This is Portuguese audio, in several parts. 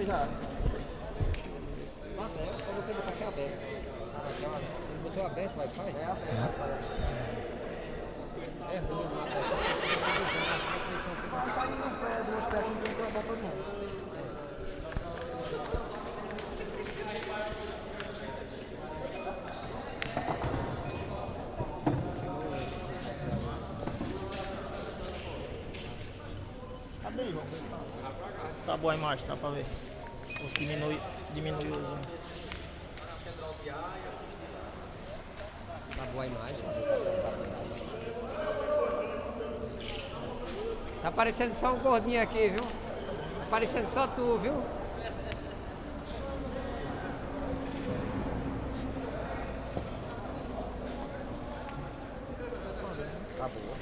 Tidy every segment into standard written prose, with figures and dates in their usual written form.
bota já. Bota, é só você botar aqui aberto. Ele botou aberto o Wi-Fi? É aberto o Wi-Fi. É ruim, mas aí no pé do outro pé tem que botar junto. Cadê, João? Se tá boa a imagem, dá pra ver. Ou se diminui o zoom. Tá boa a imagem. Tá aparecendo só um gordinho aqui, viu? Tá aparecendo só tu, viu? Tá boa.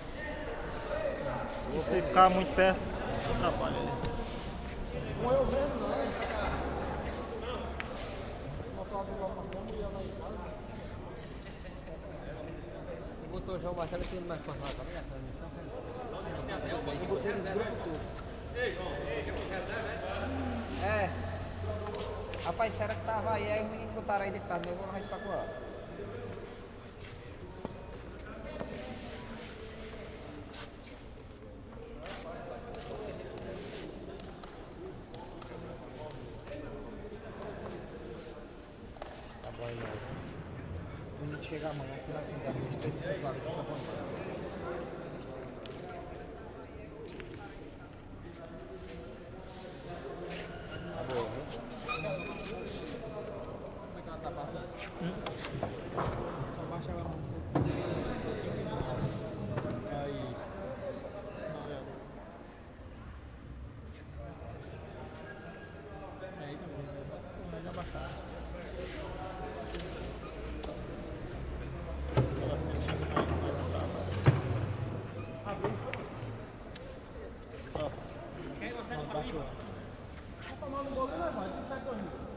E se ficar muito perto, atrapalha ele. Com eu vendo, não. Botou o João Martelo assim mais formal, tá ligado? Eu botei nesse grupo todo. É. Rapaz, será que tava aí os meninos botaram aí deitado, mas eu vou mais pra coar. Tá bom aí, não. O menino chega amanhã, você vai sentar no estreito do vale aqui, tá bom? Só baixa ela um pouco. Aí. Aí tá bom. Vai já baixar. Aquela ceninha que vai atrás. Não, baixou. Tá tomando bolo, né, vai? Tu sai correndo.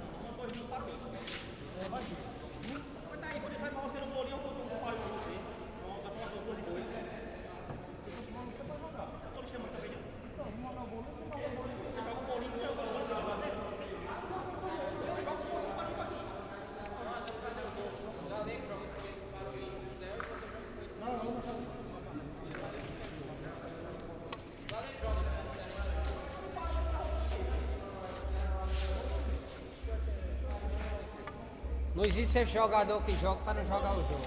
Não existe ser jogador que joga para não jogar o jogo.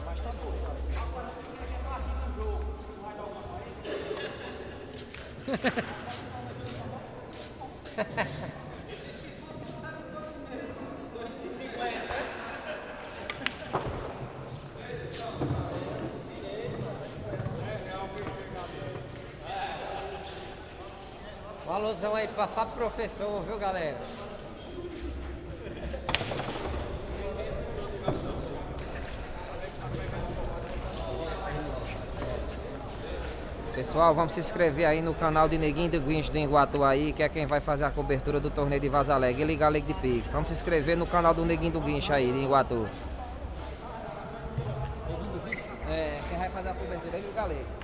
Mas tá bom. Um alusão aí pra Fábio Professor, viu, galera? Pessoal, vamos se inscrever aí no canal de Neguinho do Guincho do Iguatu aí, que é quem vai fazer a cobertura do torneio de Vaza Alegre e ligar a Liga de Pix. Vamos se inscrever no canal do Neguinho do Guincho aí, de Iguatu. É, quem vai fazer a cobertura aí, liga a Liga.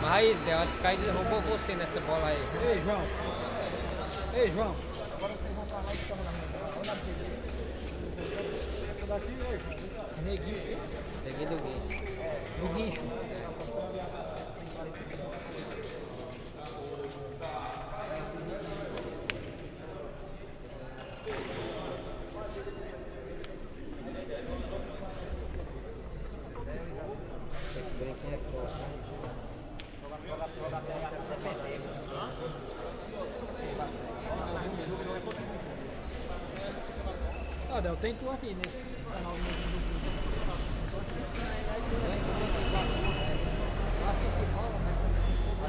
Mas aí, antes que ele roubou você nessa bola aí. Ei, João. Ei, João. Agora vocês vão pra lá e chamam na mesa. Olha na direita. Essa daqui, ei, João. Neguinho. Neguinho do Guincho. Do guincho. Esse breaking é forte, né? Ó, Del, tem tu aqui nesse canal do Neguinho do Guincho. Assiste bola, mas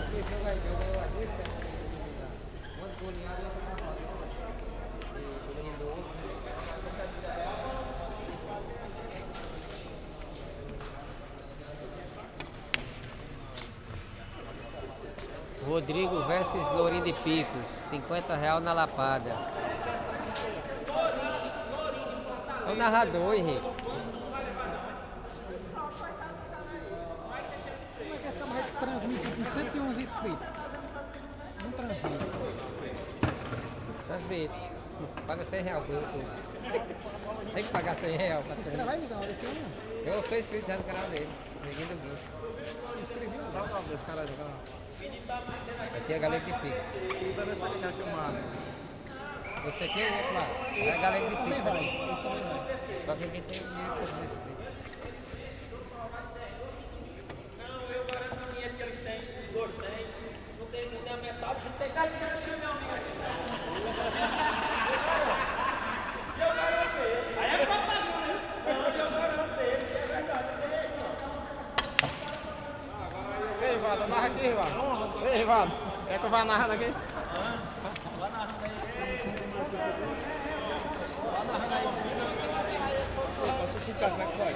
assiste jogo aí, jogou a lista. Quanto goleado eu tô na foto. E o menino do outro. Rodrigo versus Lourinho de Picos, R$50 na lapada. É o narrador, Henrique. transmite com 111 inscritos. Não transmite. Transmite. Paga R$100 pro YouTube. Tem que pagar R$100 pra Se inscreve aí, então, desse ano. Eu sou inscrito já no canal dele, Neguinho do Guincho. Se inscreveu? Qual é o nome desse cara aí do canal? Aqui é a Galera de Pix. Precisa ver se ele quer filmar. Você aqui é o outro lá. É a Galera de Pix aqui. Só que aqui tem 1.000 inscritos. Ei, Rivaldo, narra aqui, Rivaldo. Ei, Rivaldo, quer que eu vá narrando aqui? Posso assistir, cara, como é que vai?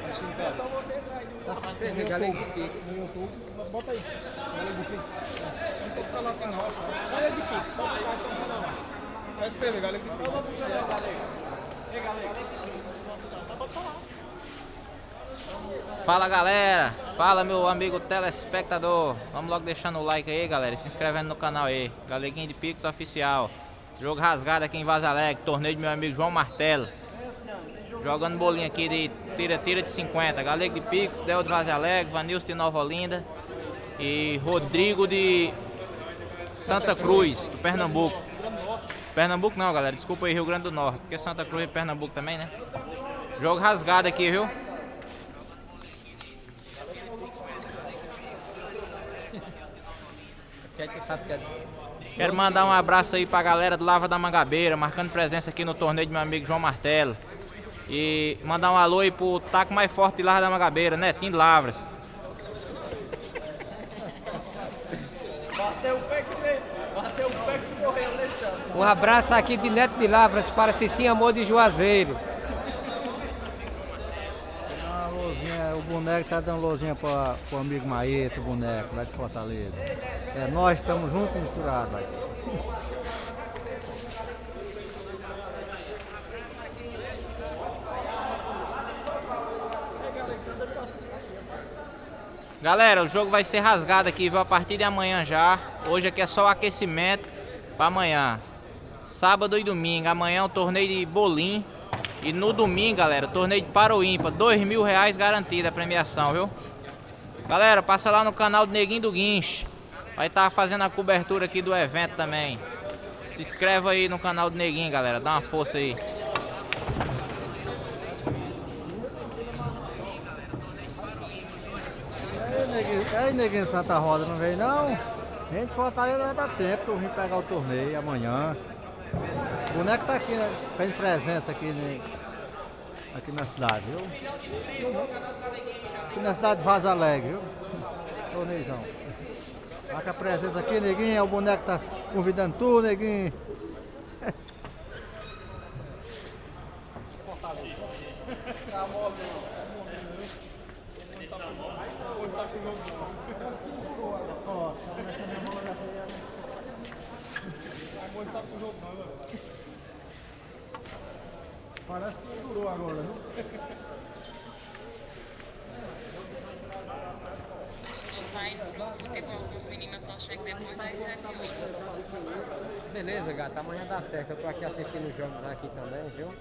Assistir, cara. Se inscrever, Galera de Pix. No YouTube, bota aí. Galera de Pix. Não tem que falar o canal. Galera de Pix. Só escrever, Galera de Pix. Fala galera, fala meu amigo telespectador, vamos logo deixando o like aí galera, e se inscrevendo no canal aí, Galeguinho de Pix Oficial. Jogo rasgado aqui em Vaza Alegre, torneio do meu amigo João Martelo. Jogando bolinha aqui de tira de 50, Galego de Pix, Del de Vaza Alegre, Vanilson de Nova Olinda e Rodrigo de Santa Cruz, do Pernambuco. Pernambuco não galera, desculpa aí, Rio Grande do Norte, porque Santa Cruz é Pernambuco também, né? Jogo rasgado aqui, viu? Quero mandar um abraço aí pra galera do Lava da Mangabeira, marcando presença aqui no torneio do meu amigo João Martelo. E mandar um alô aí pro taco mais forte de Lava da Mangabeira, Netinho de Lavras. Bateu o pé que correu, Alexandre. Um abraço aqui de Neto de Lavras para Cicinho Amor de Juazeiro. Uma luzinha, o boneco tá dando luzinha para o amigo Maíto, o boneco lá de Fortaleza. É, nós estamos juntos e misturados aí. Galera, o jogo vai ser rasgado aqui, viu? A partir de amanhã já. Hoje aqui é só o aquecimento para amanhã. Sábado e domingo. Amanhã é o torneio de bolim. E no domingo, galera, torneio de Paro Ímpar. R$2.000 garantida a premiação, viu? Galera, passa lá no canal do Neguinho do Guincho. Vai estar fazendo a cobertura aqui do evento também. Se inscreve aí no canal do Neguinho, galera. Dá uma força aí. Aí, neguinho Santa Rosa, não veio não? A gente Fortaleza vai dar tempo pra eu vir pegar o torneio amanhã. O boneco tá aqui, né? Fez presença aqui, né? Aqui na cidade, viu? Aqui na cidade de Vaza Alegre, viu? Torneizão. Marca a presença aqui, neguinho. O boneco tá convidando tu, neguinho. Parece que durou agora, viu? Tô saindo pro futebol com o menino, só chego depois das 7 horas. Beleza, gata, amanhã dá certo. Eu tô aqui assistindo os jogos aqui também, viu?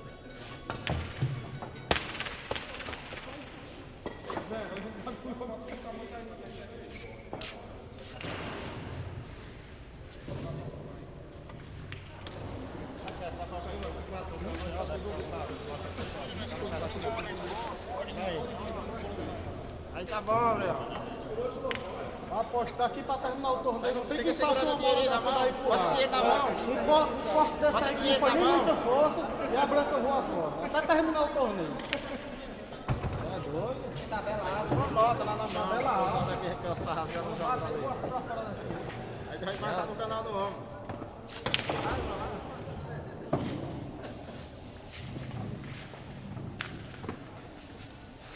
Aí tá bom, Léo. Vai apostar aqui pra terminar o torneio. Não tem que Fica fazer segurando uma o bola dinheiro dessa na daí mão. pro Bota o ar. dinheiro na mão. O corte dessa Bota aí dinheiro foi na nem mão. muita força e a branca voa fora. Até terminar o torneio. É doido? Uma nota lá na mão. Tabela alta. Que você tá rasgando os jogos ali. Aí vai passar no canal do homem.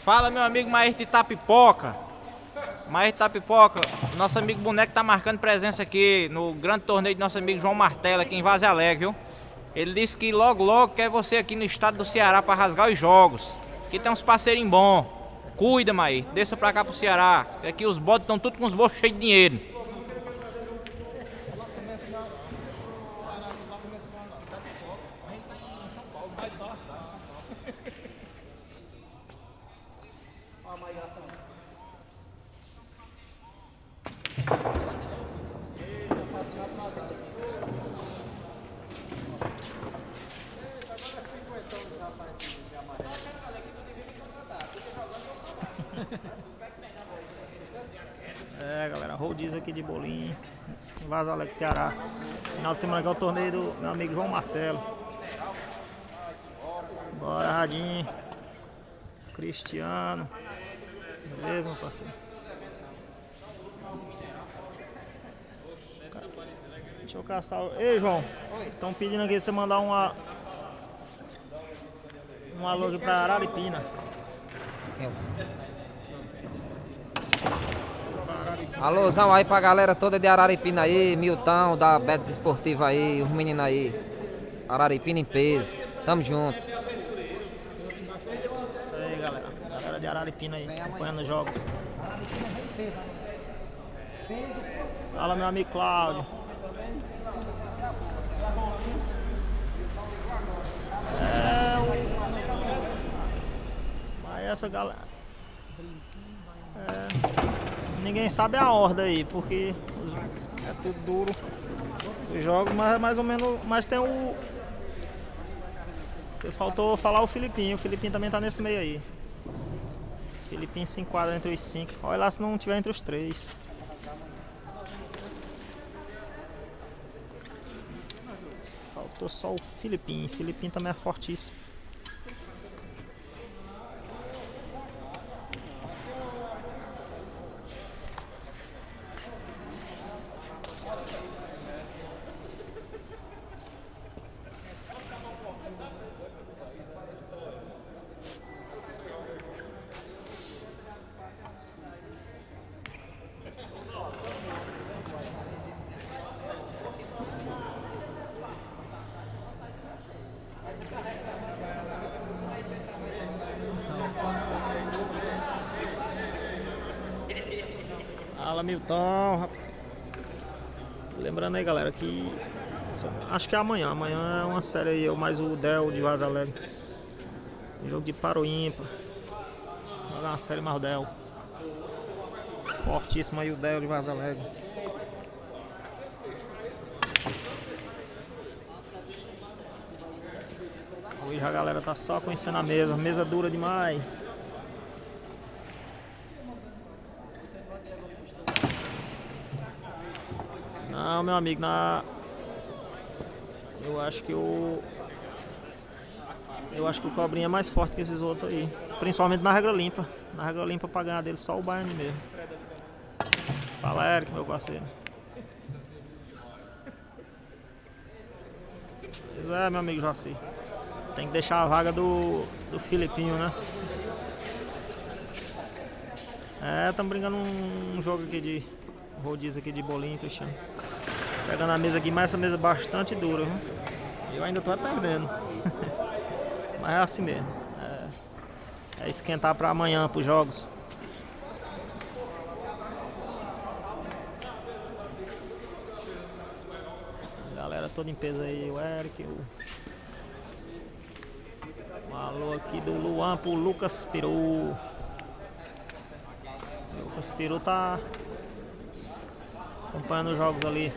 Fala meu amigo Maír de Itapipoca. Maír de Itapipoca, nosso amigo Boneco tá marcando presença aqui no grande torneio de nosso amigo João Martelo aqui em Vaza Alegre, viu? Ele disse que logo quer você aqui no estado do Ceará para rasgar os jogos. Aqui tem uns parceirinhos bons. Cuida, Maí. Desça pra cá pro Ceará. Aqui os bodes estão tudo com os bolsos cheios de dinheiro. É, galera, rodízio aqui de bolinho em Vaza Alegre, Ceará. Final de semana que é o torneio do meu amigo João Martelo. Bora, Radinho. Cristiano. Beleza, meu parceiro? Deixa eu caçar. Ei, João. Estão pedindo aqui você mandar um alô aqui pra Araripina. Alôzão aí pra galera toda de Araripina aí, Milton, da Betis Esportiva aí, os meninos aí. Araripina em peso. Tamo junto. Isso aí, galera. Galera de Araripina aí, acompanhando os jogos. Fala, meu amigo Cláudio. Mas essa galera... Ninguém sabe a ordem aí, porque é tudo duro os jogos, mas é mais ou menos. Mas tem o. Você faltou falar o Filipinho também tá nesse meio aí. O Filipinho se enquadra entre os 5. Olha lá se não tiver entre os 3. Faltou só o Filipinho. O Filipinho também é fortíssimo. Fala, Milton. Lembrando aí, galera, que acho que é amanhã. Amanhã é uma série aí, eu mais o Del de Vaza Alegre. Um jogo de paro ímpar. Vai dar uma série mais o Del. Fortíssimo aí o Del de Vaza Alegre. Hoje a galera tá só conhecendo a mesa. Mesa dura demais. Não, meu amigo, eu acho que o Cobrinha é mais forte que esses outros aí. Principalmente na regra limpa. Na regra limpa pra ganhar dele só o Baiano mesmo. Fala, Eric, meu parceiro. Pois é, meu amigo Jaci. Tem que deixar a vaga do Filipinho, né? É, estamos brincando um jogo aqui de rodízio aqui de bolinho, Cristiano. Pegando a mesa aqui, mas essa mesa é bastante dura, viu? Eu ainda tô perdendo. Mas é assim mesmo. É esquentar pra amanhã, pros jogos. Galera toda em peso aí, o Eric, um alô aqui do Luan pro Lucas Peru. O Lucas Peru tá acompanhando os jogos ali.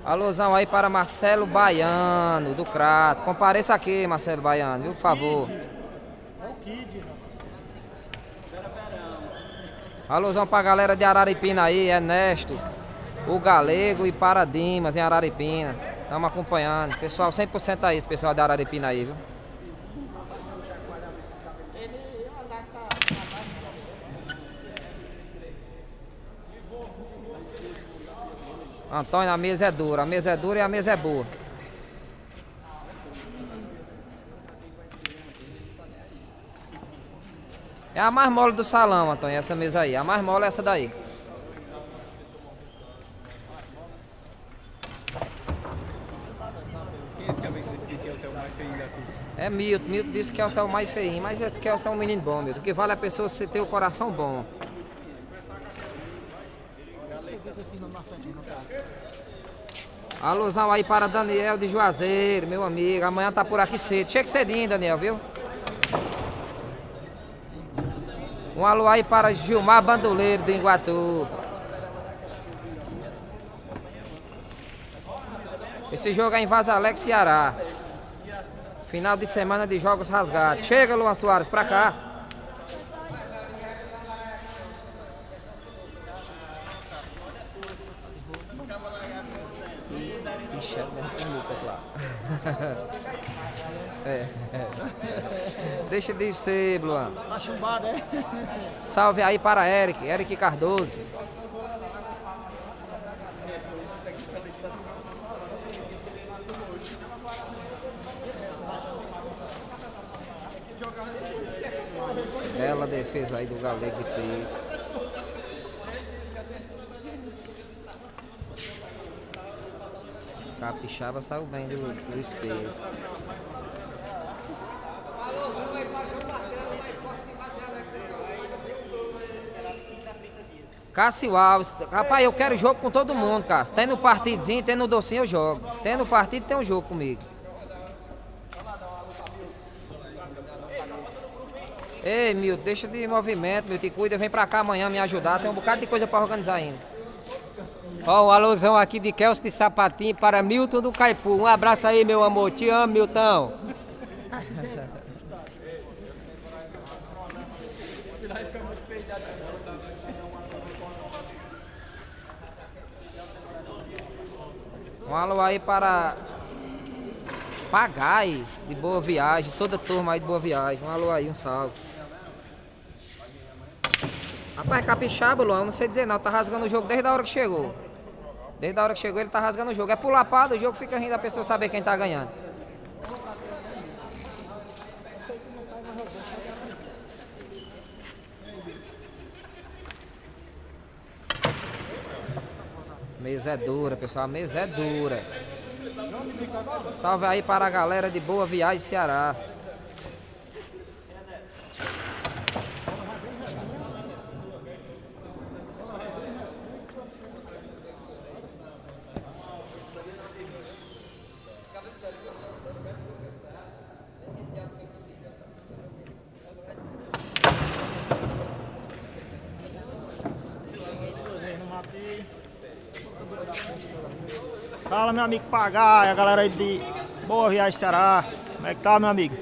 Alusão aí para Marcelo Baiano, do Crato. Compareça aqui, Marcelo Baiano, viu, por favor. Alusão para a galera de Araripina aí, Ernesto, o Galego e para Dimas em Araripina. Estamos acompanhando. Pessoal, 100% aí, esse pessoal de Araripina aí, viu? Antônio, a mesa é dura e a mesa é boa. É a mais mole do salão, Antônio, essa mesa aí. A mais mole é essa daí. É Milton. Milton disse que é o céu mais feinho, mas é que é o céu um menino bom, Milton. O que vale a pessoa se ter o coração bom. Alusão aí para Daniel de Juazeiro, meu amigo. Amanhã tá por aqui cedo. Chega cedinho, Daniel, viu? Um alô aí para Gilmar Bandoleiro de Iguatu. Esse jogo é em Vasalé, Ceará. Final de semana de jogos rasgados. Chega, Luan Soares, pra cá. Ixi, é o Lucas lá. Deixa de ser, Luan. Tá chumbado, é? Salve aí para Eric Cardoso. Bela defesa aí do Galego de Pix. Capixaba saiu bem do espelho. Cássio Alves, rapaz, eu quero jogo com todo mundo, Cássio. Tem no partidozinho, tem no docinho, eu jogo. Tem no partido, tem um jogo comigo. Ei, Milton, deixa de movimento, Milton, te cuida, vem pra cá amanhã me ajudar. Tem um bocado de coisa pra organizar ainda. Ó, um alusão aqui de Kelso de Sapatinho para Milton do Caipu. Um abraço aí, meu amor. Te amo, Milton. Um alô aí para Pagai, de Boa Viagem, toda a turma aí de Boa Viagem. Um alô aí, um salve. Rapaz, Capixaba, Luan, eu não sei dizer não, tá rasgando o jogo desde a hora que chegou. Desde a hora que chegou ele tá rasgando o jogo. É pular pado, o jogo fica rindo a pessoa saber quem tá ganhando. Mesa é dura, pessoal, a mesa é dura. Salve aí para a galera de Boa Viagem, Ceará. Fala, meu amigo Pagai, a galera aí de Boa Viagem, Ceará. Como é que tá, meu amigo?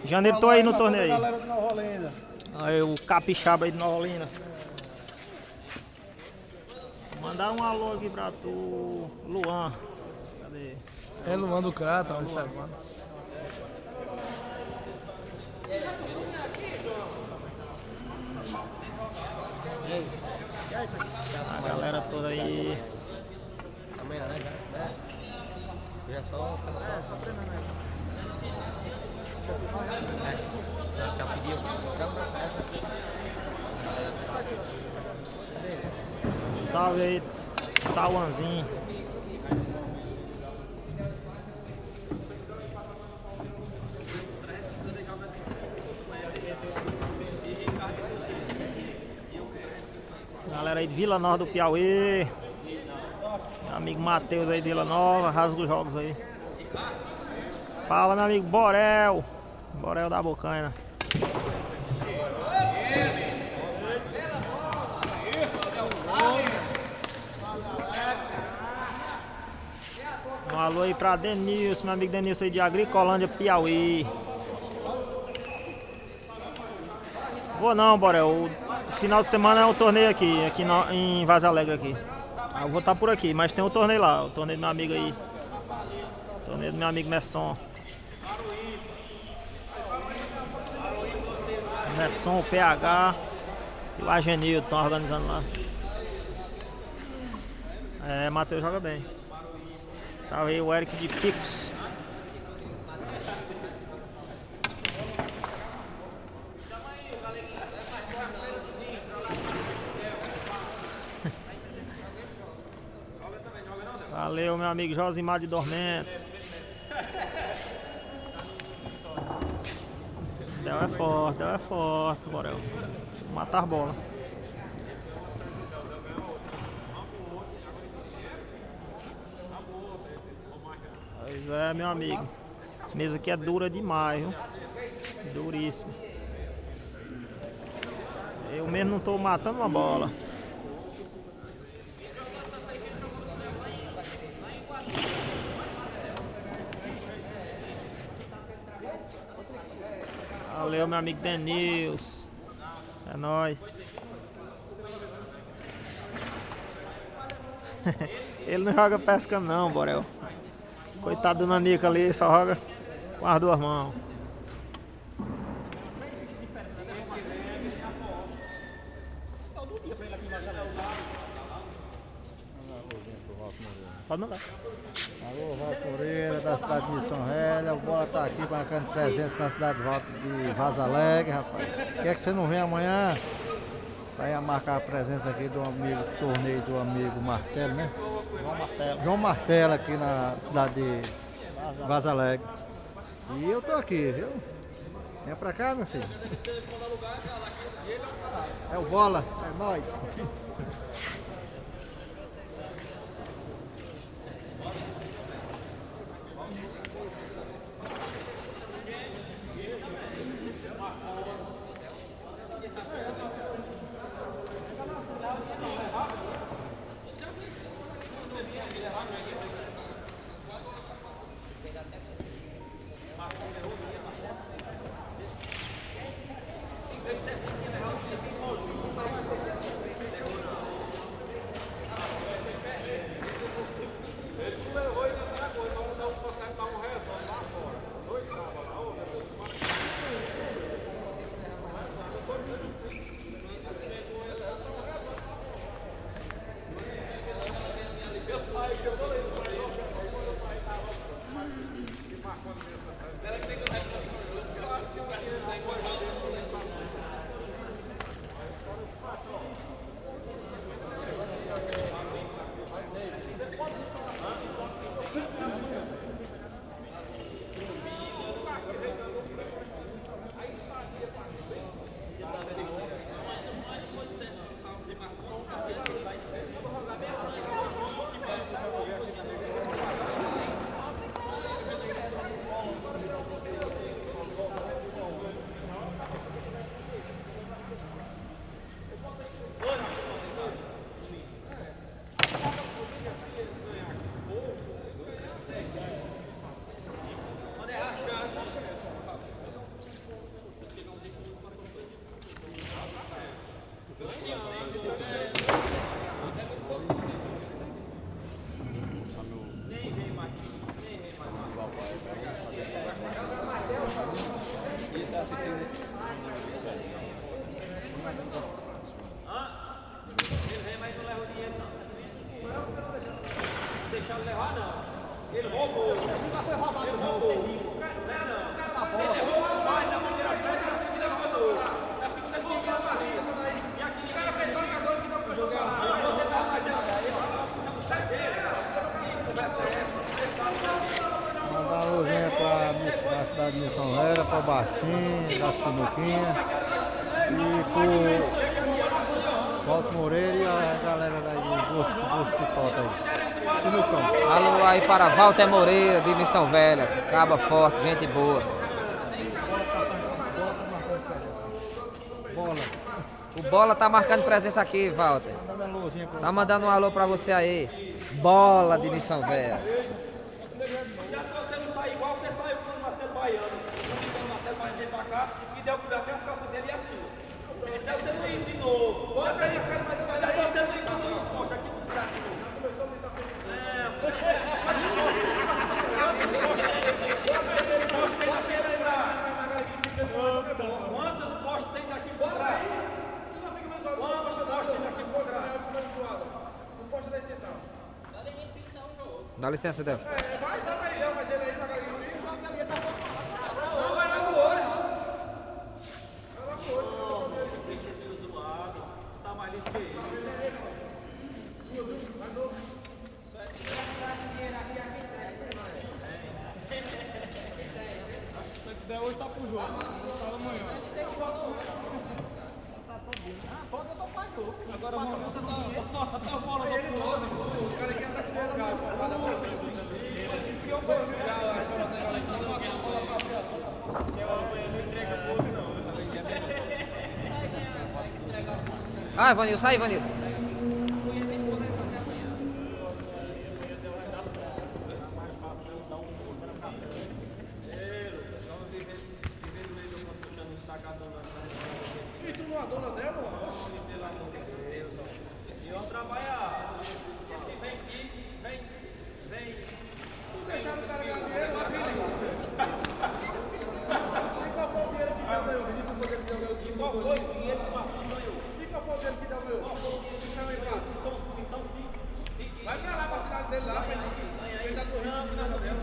Em janeiro tô aí no torneio. Galera de Nova Olinda. Aí o Capixaba aí de Nova Olinda. Vou mandar um alô aqui pra tu, Luan. Cadê? É Luan do Crato, tá observando. A galera toda aí. Amanhã, né? Já só treinando aí. Já pediu. Salve aí, Tauanzinho. Galera aí de Vila Nova do Piauí. Meu amigo Matheus aí de Vila Nova, rasga os jogos aí. Fala, meu amigo Borel. Borel da Bocaina. Alô aí pra Denilson, meu amigo Denilson aí de Agricolândia, Piauí. Vou não, Borel. O final de semana é o torneio aqui em Vaz Alegre aqui. Eu vou estar por aqui, mas tem o torneio lá, o torneio do meu amigo aí. O torneio do meu amigo Messon. Messon, o PH e o Agenildo estão organizando lá. É, Matheus joga bem. Salve aí o Eric de Picos. Valeu, meu amigo Josimar de Dormentes. Del é forte, Borel. Matar bola. Pois é, meu amigo. A mesa aqui é dura demais, viu? Duríssima. Eu mesmo não tô matando uma bola. Valeu, meu amigo Denilson. É nóis. Ele não joga pesca não, Borel. Coitado do Nanica ali, só joga com as duas mãos. Pode mandar. Alô, Walter Moreira, da cidade de Missão Velha. O Bola tá aqui marcando presença na cidade de Vaz Alegre, rapaz. Quer que você não venha amanhã? Vai marcar a presença aqui do amigo, torneio do amigo Martelo, né? João Martelo aqui na cidade de Vaz Alegre. E eu tô aqui, viu? Vem pra cá, meu filho. É o Bola, é nóis. Mandar um alôzinho pra cidade de Missão Velha, pra Baixinho, da Sinuquinha e pro Walter Moreira e a galera daí de Gosto de Tota aí. Sinucão. Alô aí para Walter Moreira de Missão Velha. Caba forte, gente boa. Bola. O Bola tá marcando presença aqui, Walter. Manda um alôzinho pra Tá mandando um alô pra você aí. Bola de Missão Velha. Dá licença, Del. Hoje tá pro jogo, só amanhã. Agora você só a bola o cara quer estar com o Ah, Vanilson, sai, Vanilson. E tu não é dona dela? E eu trabalhar. Se vem aqui, vem. Tu deixaram o cara ganhar dinheiro, vai vir. E qual foi o dinheiro que deu meu? E qual foi o dinheiro que deu meu? E qual foi o dinheiro que deu meu? Vai pra lá, pra cidade dele lá, ele tá correndo na dela.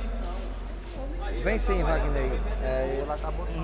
Vem sim, Wagner. É, ele acabou de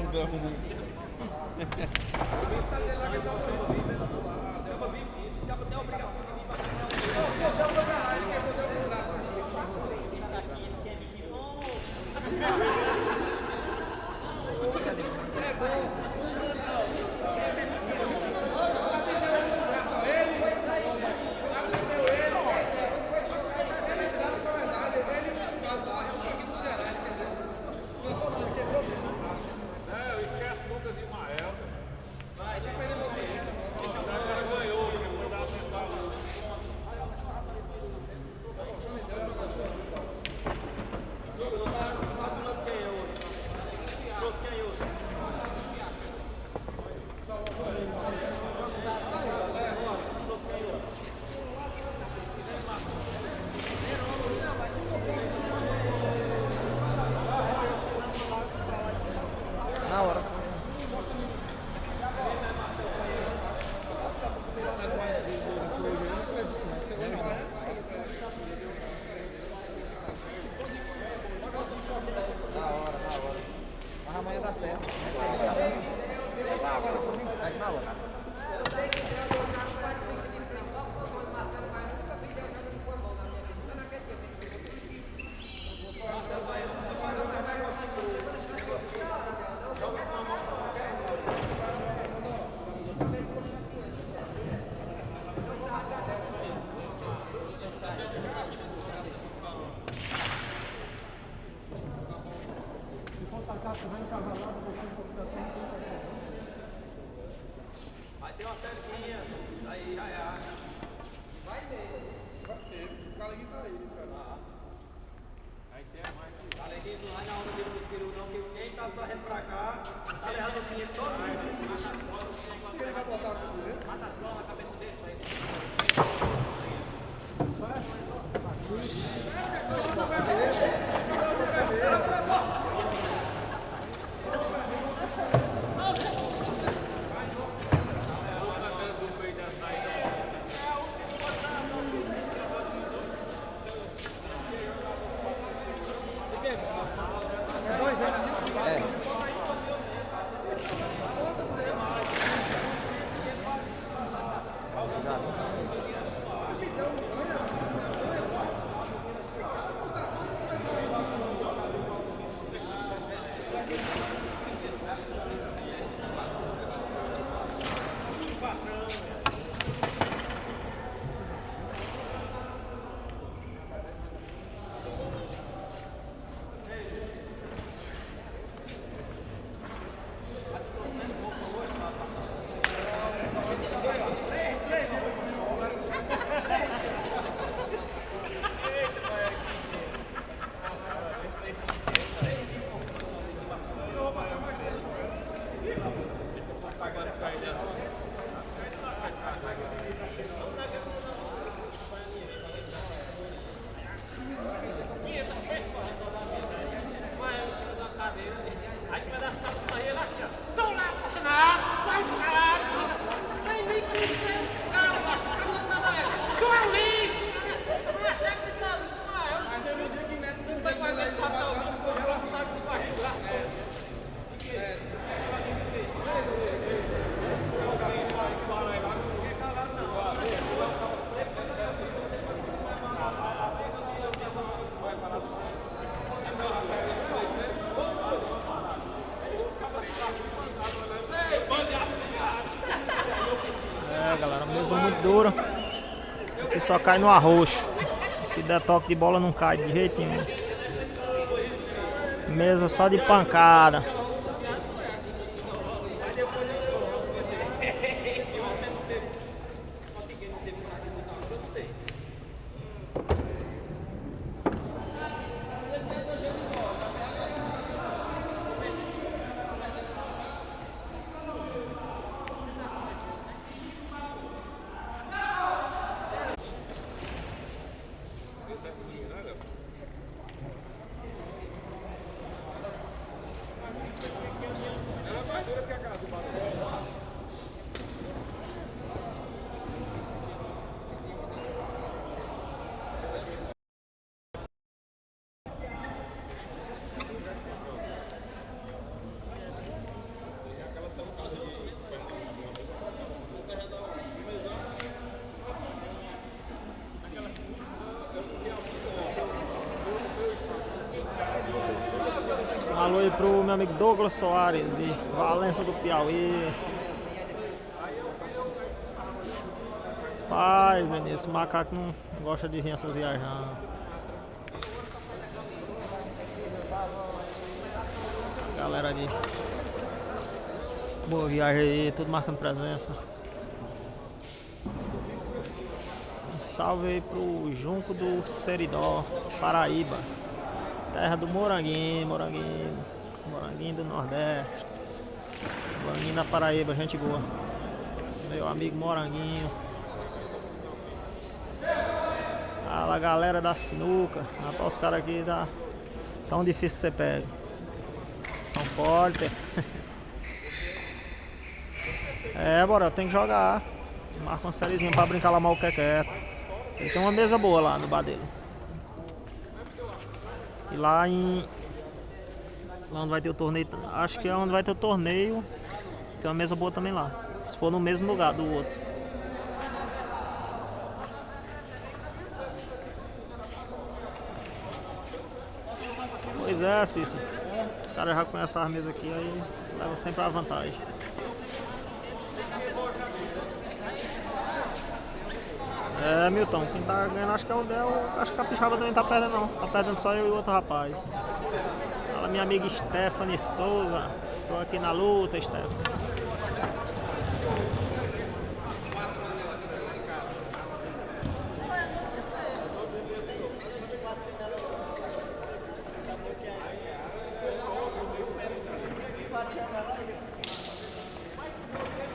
na hora. Mas amanhã dá certo. Vai na hora. Vai ter uma sériezinha, aí já é. Vai ter. O Galeguinho tá aí, cara. Vai ter mais. O Galeguinho não vai na onda dele dos perus, não, porque quem tá trazendo pra cá tá levando o dinheiro todo. Quem vai botar o dinheiro? Mata as bolas na cabeça dele, pra isso. Mesa muito dura. Aqui só cai no arroxo. Se der toque de bola não cai de jeito nenhum. Mesa só de pancada. Um alô aí pro meu amigo Douglas Soares, de Valença do Piauí. Paz, Denise, esse macaco não gosta de vir essas viagens. Galera de boa viagem aí, tudo marcando presença. Um salve aí pro Junco do Seridó, Paraíba. Terra do Moranguinho do Nordeste. Moranguinho da Paraíba, gente boa. Meu amigo Moranguinho. Fala galera da sinuca. Rapaz, os caras aqui tá tão difícil você pega. São fortes. É, bora, tem que jogar. Marca uma sériezinha pra brincar lá mal que é quieto. Ele tem uma mesa boa lá no bar dele. E lá onde vai ter o torneio, acho que é onde vai ter o torneio, tem uma mesa boa também lá. Se for no mesmo lugar do outro. Pois é, Cícero. Os caras já conhecem as mesas aqui, aí leva sempre a vantagem. É, Milton, quem tá ganhando acho que é o Del. Acho que a Capixaba também tá perdendo não. Tá perdendo só eu e o outro rapaz. Fala minha amiga Stephanie Souza. Estou aqui na luta, Stephanie.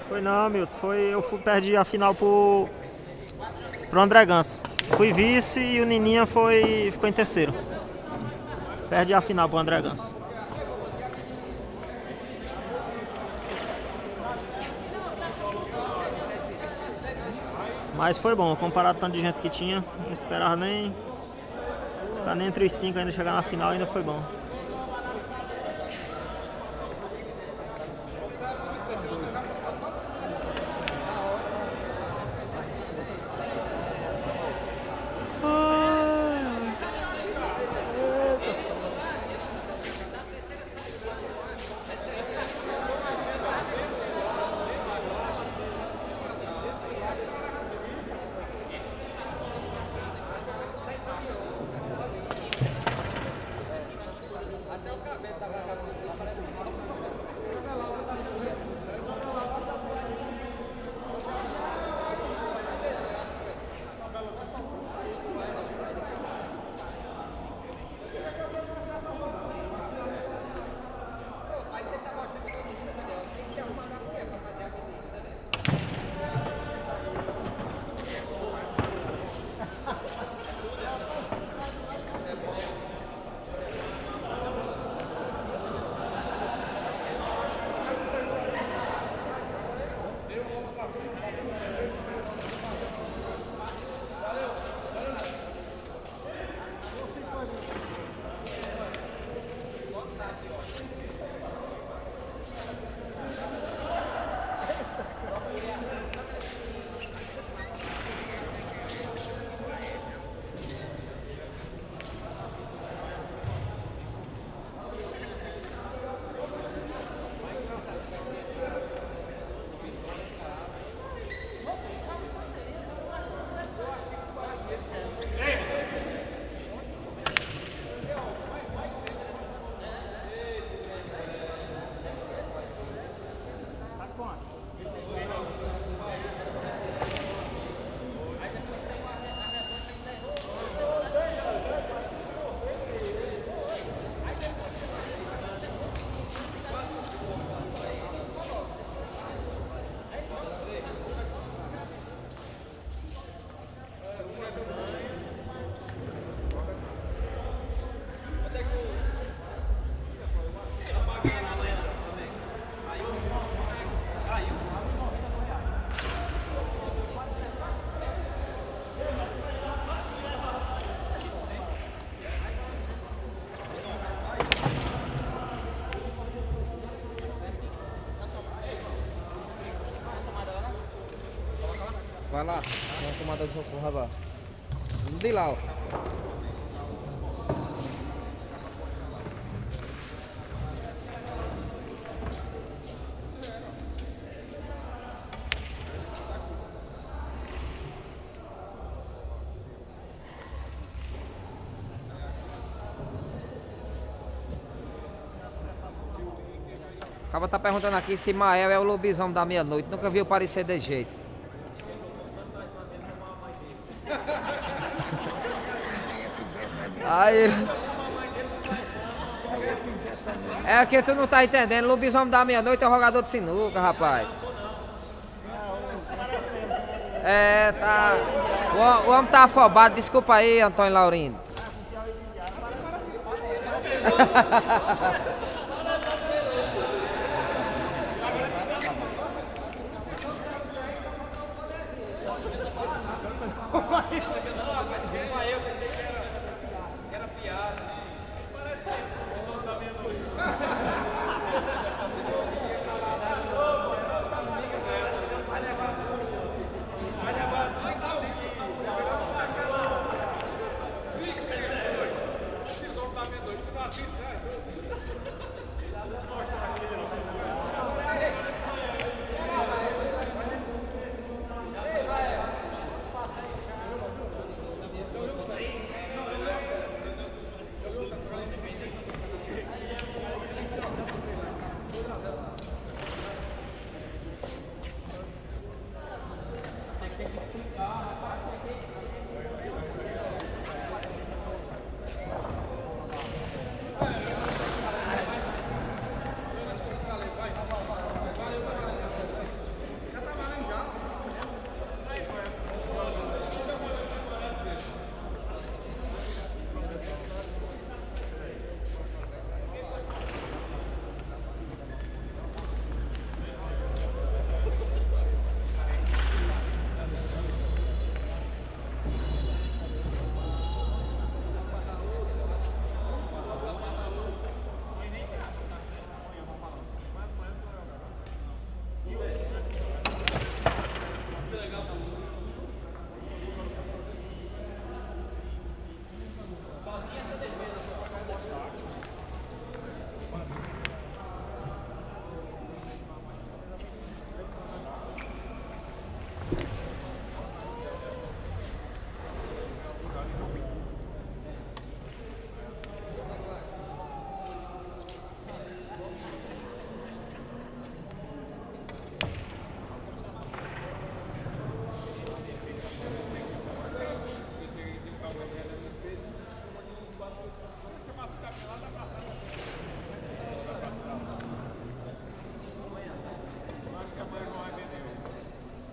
Foi não, Milton. Perdi a final pro André Ganso. Fui vice e o Nininha ficou em terceiro. Perdi a final pro André Ganso. Mas foi bom, comparado ao tanto de gente que tinha. Não esperava nem ficar nem entre os 5, ainda chegar na final, ainda foi bom. Vai lá, tem uma tomada de socorro, vai lá. Não de lá, ó. O cara tá perguntando aqui se Mael é o lobisomem da meia-noite. Nunca viu parecer desse jeito. Aí. É que tu não tá entendendo. Lobisomem da meia-noite é o jogador de sinuca, rapaz. É, tá. O homem tá afobado. Desculpa aí, Antônio Laurindo.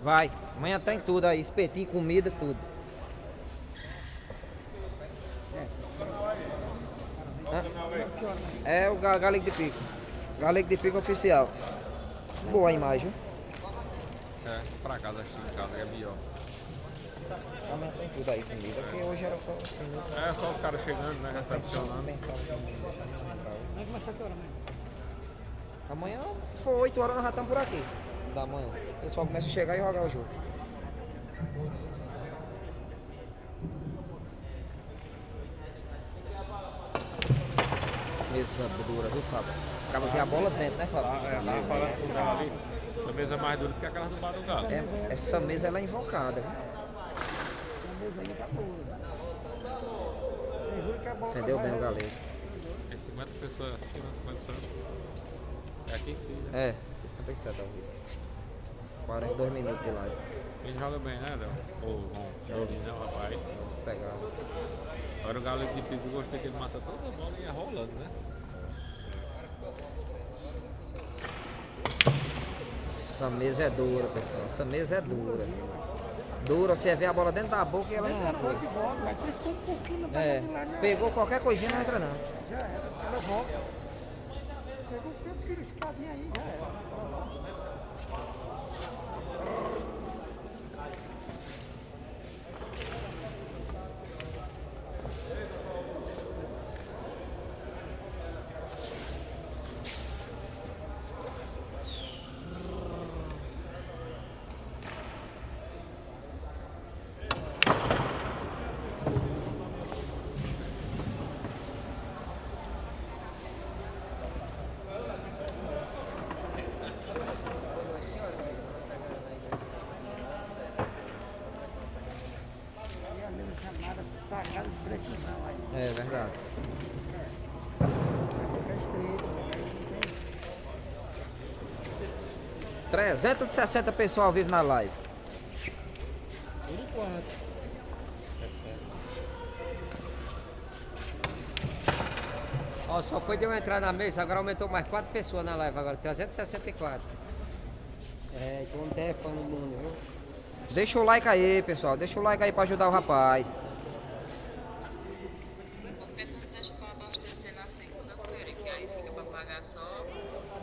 Vai, amanhã tem tudo aí, espetinho, comida, tudo. É o Galego de Pix. Galego de Pix oficial. Boa a imagem. É, pra casa, acho que em casa é melhor. Amanhã tem tudo aí, comida, porque hoje era só assim. É, só os caras chegando, né, recepcionando. Pensava que amanhã foi 8 horas, nós já estamos por aqui. Da manhã. O pessoal começa a chegar e jogar o jogo. Mesa dura, viu, Fábio? Acaba que a bola dentro, né, Fábio? Tava falando com o cara ali. A mesa é mais dura que aquela do bar do Galo. Essa mesa ela é invocada, viu? Entendeu bem o galego. Tem 50 pessoas assistindo, 50 santos. É aqui que É, 57 ao vivo. 42 minutos de live. ele joga bem, né, Léo? Ou bom, joguinho, né, rapaz? Sossegado. Agora o Galo de Pico, eu gostei que ele mata toda a bola e ia rolando, né? Essa mesa é dura, pessoal. Essa mesa é dura. Dura, você vê a bola dentro da boca e ela não foi. É, pegou qualquer coisinha, não entra não. Já era, ela volta. Pegou tanto que esse cadinho aí, já era. precisar. É verdade. 360 pessoas ao vivo na live. Por enquanto. Ó, só foi de eu entrar na mesa, agora aumentou mais 4 pessoas na live agora, 364. É, como tem fã no mundo, viu? Deixa o like aí, pessoal. Deixa o like aí pra ajudar o rapaz. Porque tu não deixa pra abastecer na segunda-feira, que aí fica pra pagar só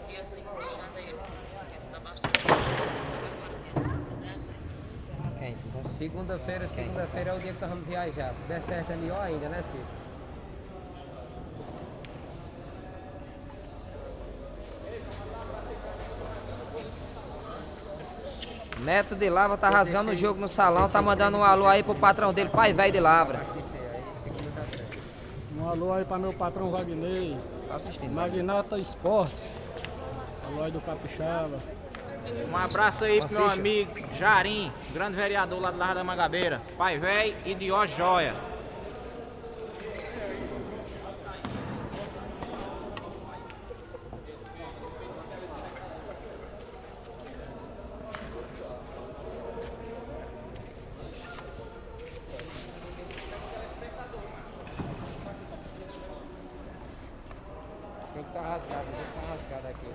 dia 5 de janeiro. Porque se tá abastecendo, já paga agora dia 5 de dezembro. Quem? Segunda-feira é o dia que nós vamos viajar. Se der certo é melhor ainda, né, Ciro? Neto de Lavra tá rasgando o jogo no salão, tá mandando um alô aí pro patrão dele, pai velho de Lavras. Um alô aí para meu patrão Wagner. Tá assistindo. Magnata Esportes. Alô aí do Capixaba. Um abraço aí pro meu amigo Jarim, grande vereador lá do Largo da Mangabeira. Pai velho e Dió Joia. Tem que tá rasgado aqui.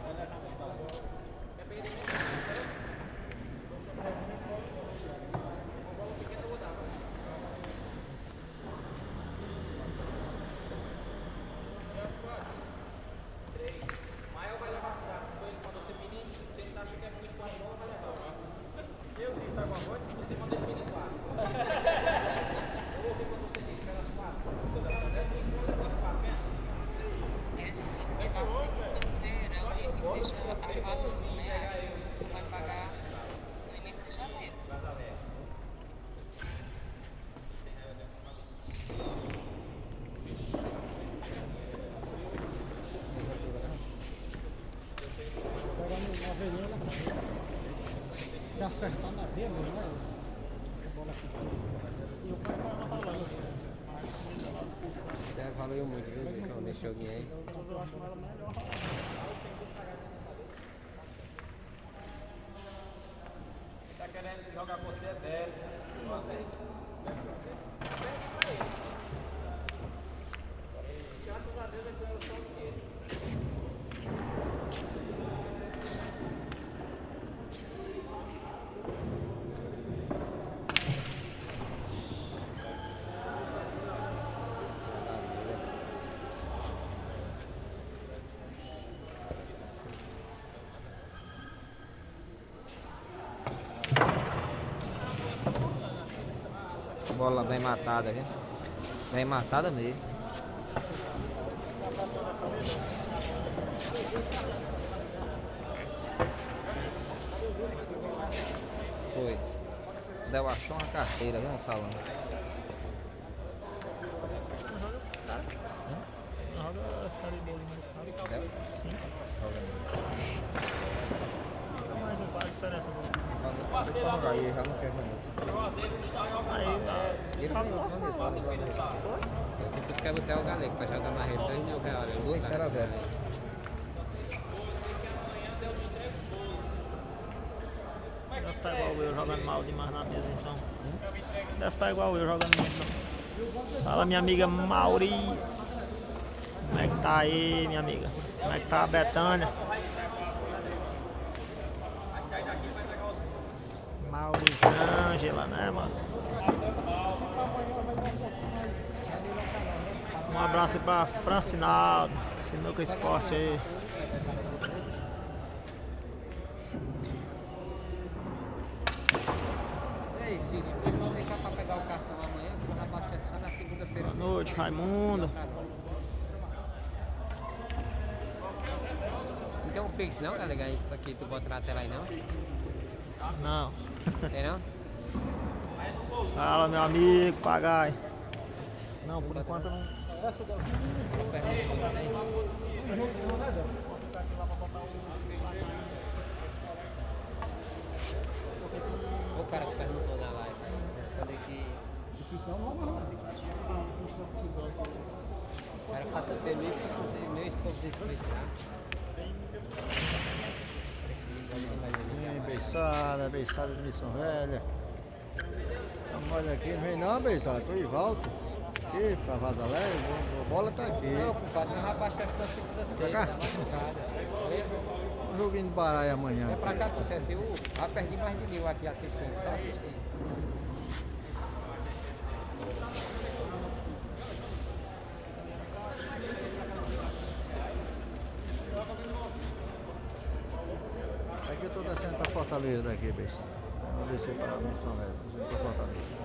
Esse dia na segunda-feira é o dia que fecha a fatura, né? Aí você só vai pagar no início de janeiro. Esperando a velhinha lá. Que acertar na veia, né? Essa bola aqui. E o pai vai na balão. Valeu muito, viu? Nesse joguinho aí. Tá querendo jogar com você é 10. Bola bem matada, viu? Bem matada mesmo. Foi. Deu, achou uma carteira, viu, no salão. Joga série boa nesse cara. Sim. Mas não faz diferença. Aí já não quer mais. Ele ganhou o Vanessa, né? Depois quer botar o Galego pra jogar na rede, R$2.000. 2-0-0. Deve estar igual eu jogando mal demais na mesa então. Deve estar igual eu jogando mal então. Fala minha amiga Mauriz. Como é que tá aí, minha amiga? Como é que tá a Betânia? Mauriz Ângela, né, mano? Um abraço aí pra Francinaldo, Sinuca Esporte aí. E aí, Cid, depois vamos deixar pra pegar o cartão amanhã, que eu vou abastecer só na segunda-feira. Boa noite, Raimundo. Não tem um Pix não, Galego, aí pra que tu bota na tela aí não? Não. Tem não? Fala, meu amigo, pagai. Não, por enquanto não. O cara que perguntou na live, responde que... Difícil não, não. Era pra tu ter meu esposo explicar. Beiçada de Missão Velha. Mas aqui não vem não, beiçada, tô em volta. Aqui pra Vaza Alegre, a bola tá aqui. Não, compadre, nós abastece na segunda sexta, na madrugada. Beleza? Um joguinho de baralho amanhã. É pra cá pro CSU, já perdi mais de 1000 aqui assistindo, só assistindo. Aqui eu tô descendo pra Fortaleza daqui, beiçada. Vou descer pra Missão Velha, descendo pra Fortaleza.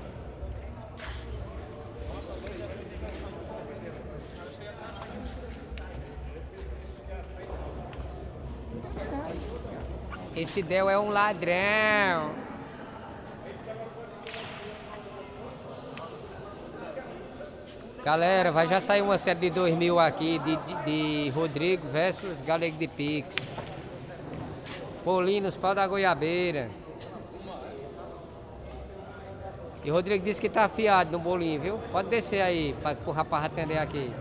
Esse Del é um ladrão. Galera, vai já sair uma série de 2000 aqui de Rodrigo versus Galego de Pix. Polinos, pau da goiabeira. E Rodrigo disse que tá afiado no bolinho, viu? Pode descer aí, para o rapaz atender aqui.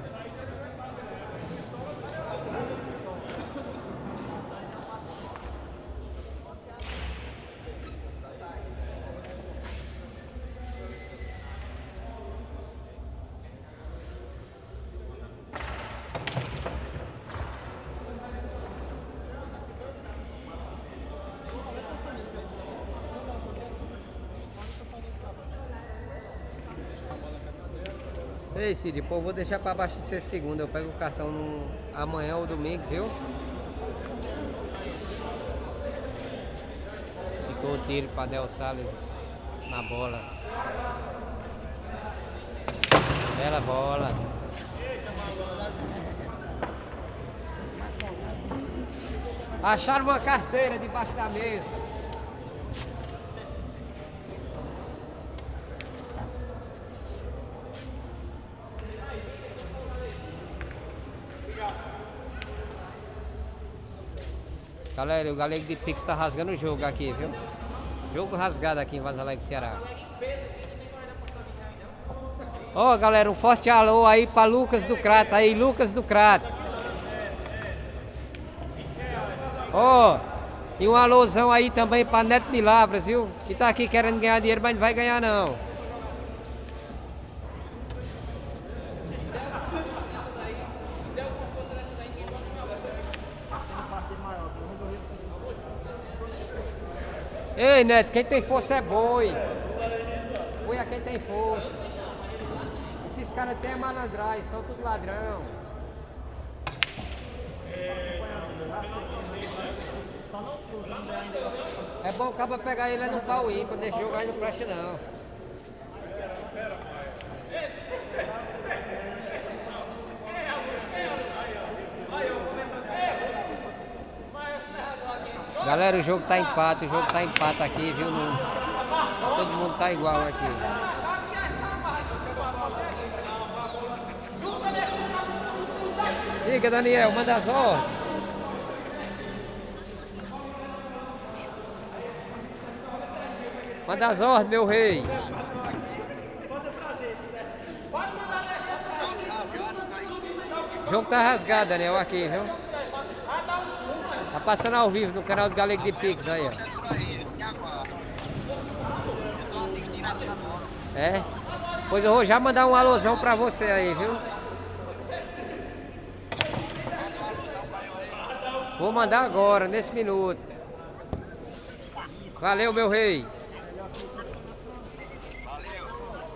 Ei, Cid, pô, vou deixar pra abastecer segunda. Eu pego o cartão amanhã ou domingo, viu? Ficou o tiro pra Del Salles na bola. Bela bola. Acharam uma carteira debaixo da mesa. Galera, o Galego de Pix tá rasgando o jogo aqui, viu? Jogo rasgado aqui em Vaza Alegre, Ceará. Ó, galera, um forte alô aí pra Lucas do Crato, aí, Lucas do Crato. Ó, e um alôzão aí também pra Neto de Lavras, viu? Que tá aqui querendo ganhar dinheiro, mas não vai ganhar não. Ei, Neto, quem tem força é boi. Boi é quem tem força. Esses caras têm malandragem, são todos ladrão. É bom o cabo pegar ele no pau ímpar, não deixa jogar ele no preste não. Galera, o jogo tá empate, aqui, viu? Todo mundo tá igual aqui. Diga, Daniel, manda as ordens. Manda as ordens, meu rei. O jogo tá rasgado, Daniel, aqui, viu? Tá passando ao vivo no canal do Galego de Pix aí, ó. É? Pois eu vou já mandar um alôzão pra você aí, viu? Vou mandar agora, nesse minuto. Valeu, meu rei.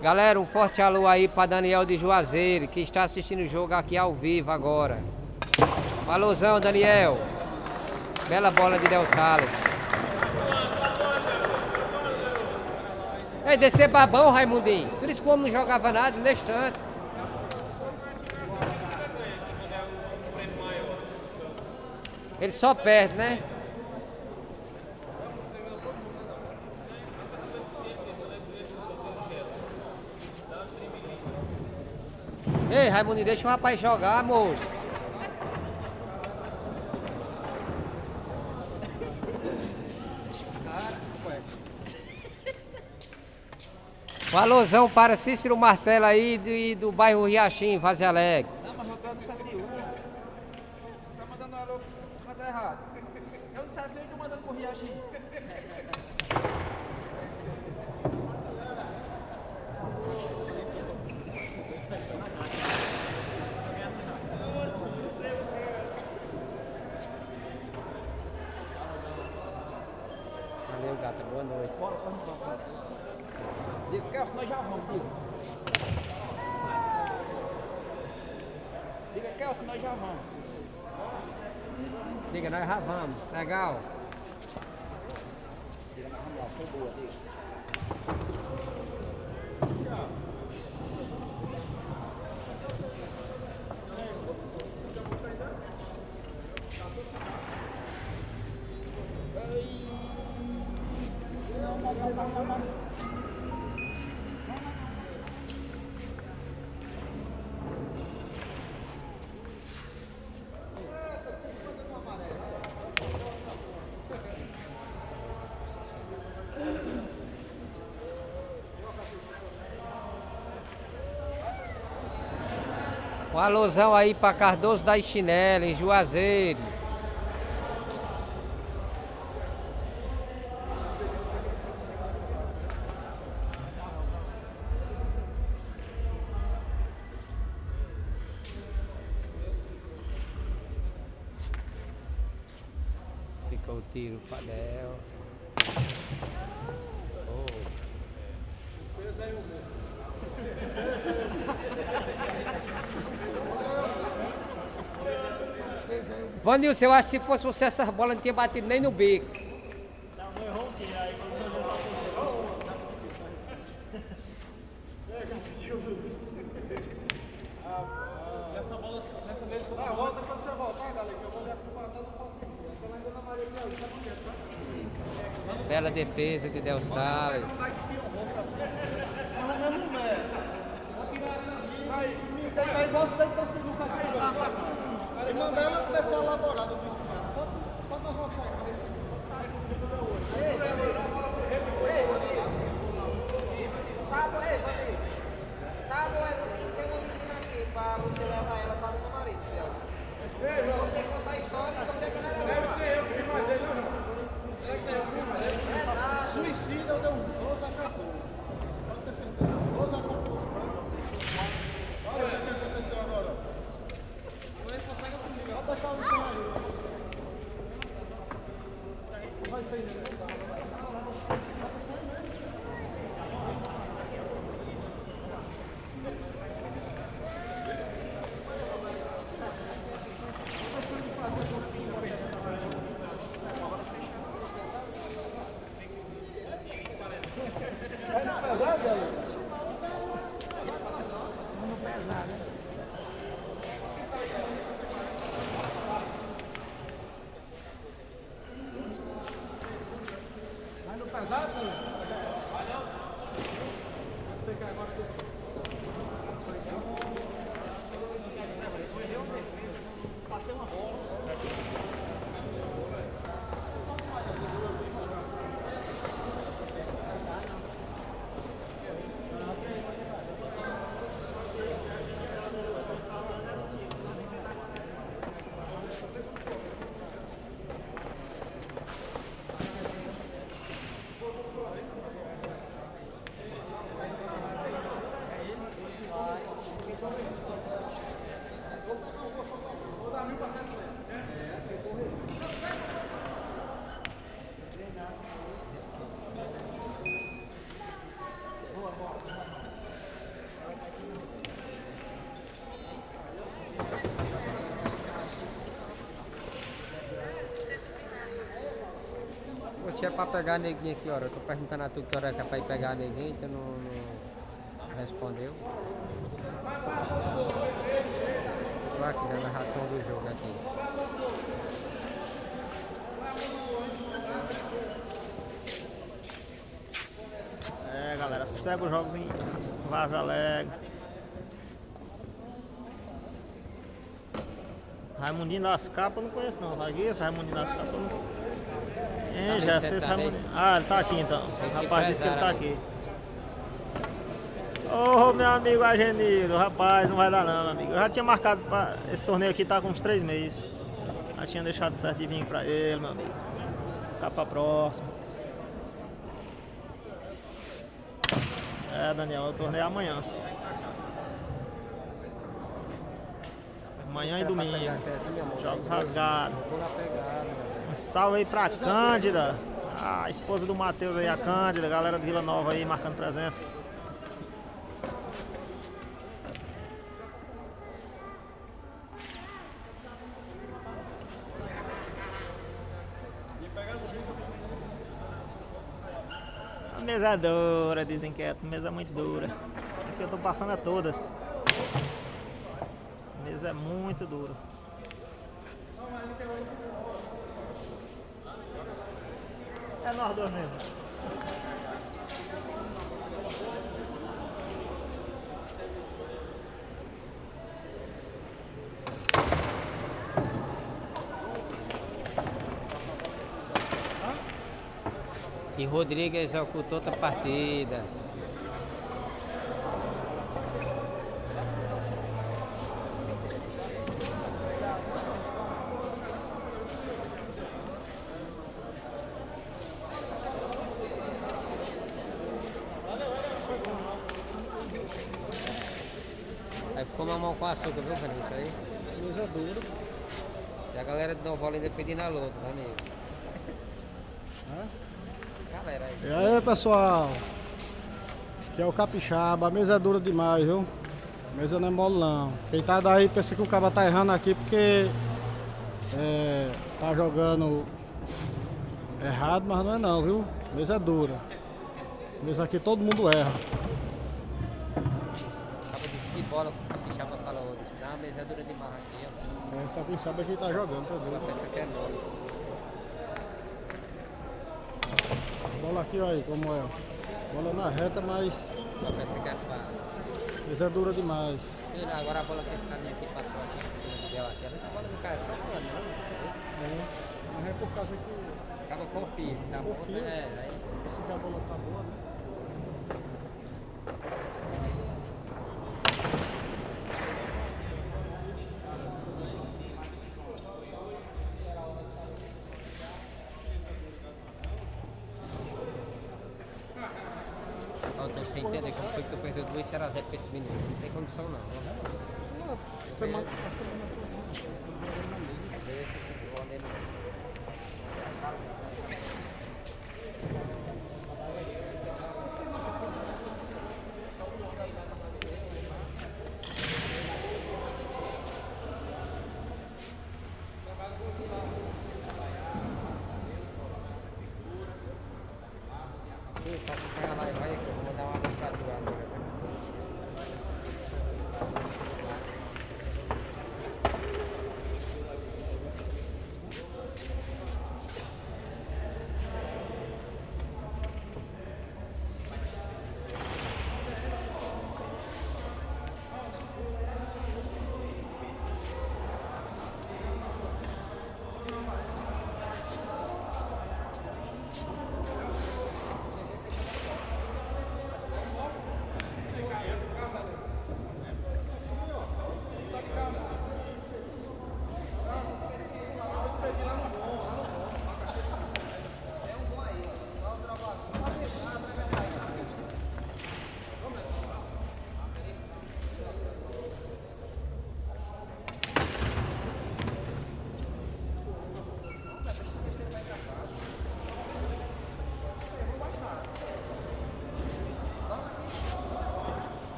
Galera, um forte alô aí pra Daniel de Juazeiro, que está assistindo o jogo aqui ao vivo agora. Alôzão, Daniel. Bela bola de Del Salles. Ei, descer babão, Raimundinho. Por isso que o homem não jogava nada nesse tanto. Ele só perde, né? Ei, Raimundinho, deixa o rapaz jogar, moço. Um alôzão para Cícero Martelo aí do bairro Riachim, Vaza Alegre. Não, mas eu tô no Saciú. Tá mandando alô, mas tá errado. Eu no Saciú e tô mandando pro Riachim. Valeu, gata. Boa noite. Diga, Kelso, nós já vamos, diga. Diga, Kelso, nós já vamos. Diga, nós já vamos. Legal. Diga, nós vamos lá, foi boa, diga. Um alôzão aí para Cardoso da Chinela, em Juazeiro. Fica o tiro, Padel. Vanilson, eu acho que se fosse você, essas bolas não tinha batido nem no bico. Volta quando você voltar, galera, que eu vou levantar no pontinho. Essa lá ainda na Maria de Deus, tá? Bela defesa de Del Salles. Aí você deve estar sendo capturado. E mandar ela descer a laborada do espinhaço. Pode arrochar aí para receber. Sábado é domingo, tem uma menina aqui pra você levar ela para Dona Maria. Você contar a história, você que não era. Deve ser eu que vi mais ele, não. Será que tem alguma? Suicida eu dei uns 12 a 14. Pode ter certeza. 12 a 14 para vocês. Olha o que aconteceu agora. Pode deixar o cenário. Vai sair, né? Você é pra pegar neguinho aqui, ó. Eu tô perguntando a tu que hora é que é pra ir pegar neguinho, então não respondeu. Tô aqui dando a narração do jogo aqui. É, galera, segue os jogos em Vaza Alegre. Raimundinho das Capas eu não conheço não, tá aqui? Esse Raimundinho das Capas eu não... É, já sei esse Raimundinho. Ah, ele tá aqui então. O rapaz disse que ele tá aqui. Ô, meu amigo Agenildo, rapaz, não vai dar não, meu amigo. Eu já tinha marcado pra esse torneio aqui, tá com uns 3 meses. Já tinha deixado certo de vir pra ele, meu amigo. Ficar pra próxima. É, Daniel, o torneio é amanhã só. Amanhã e domingo. Jogos rasgados. Um salve aí pra Cândida. A esposa do Matheus aí, a Cândida. Galera de Vila Nova aí marcando presença. A mesa é dura, dizem que é. A mesa é muito dura. Aqui eu tô passando a todas. A mesa é muito dura. É nós dois mesmo. E Rodrigues ocultou outra partida. Aí ficou mamão com açúcar, viu, Fernando? Isso aí. Mesa dura. E a galera de Nova Olinda pedindo a luta, tá nisso? Galera aí. E aí, pessoal? Aqui é o Capixaba. A mesa é dura demais, viu? A mesa não é mole, não. Quem tá daí pensa que o cara tá errando aqui porque tá jogando errado, mas não é não, viu? A mesa é dura. A mesa aqui todo mundo erra. Acaba de que bola o Capixaba falou. Disse, não, a mesa é dura demais aqui, ó. Só quem sabe é quem tá jogando, tá A doido. peça que é nova. A bola aqui, olha aí como é. Bola na reta, mas A peça que é fácil. a mesa é dura demais. E agora a bola que esse caminho aqui passou aqui em cima dela aqui. A bola não cai, só voando, não. Mas é por causa que Acaba confia. Tá bom? Confia. É, aí. se a bola tá boa, né? Eu tô sem entender como foi que tu perdeu 2-0 pra esse menino. Não tem condição não. Semana Esses futebol dele. Sim, só que pega lá e vai, eu vou dar uma água pra tu agora.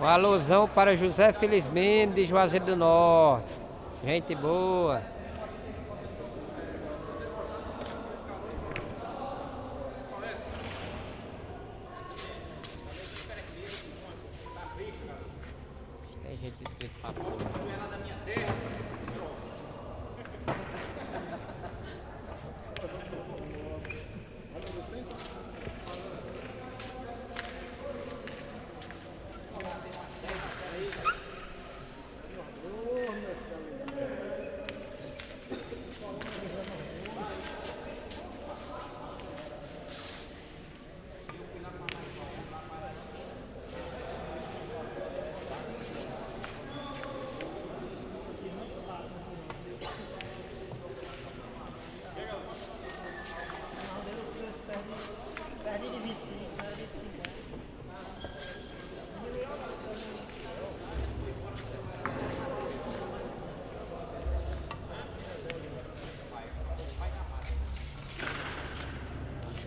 Um alusão para José Felizmino de Juazeiro do Norte. Gente boa. Tem gente inscrito pra porra.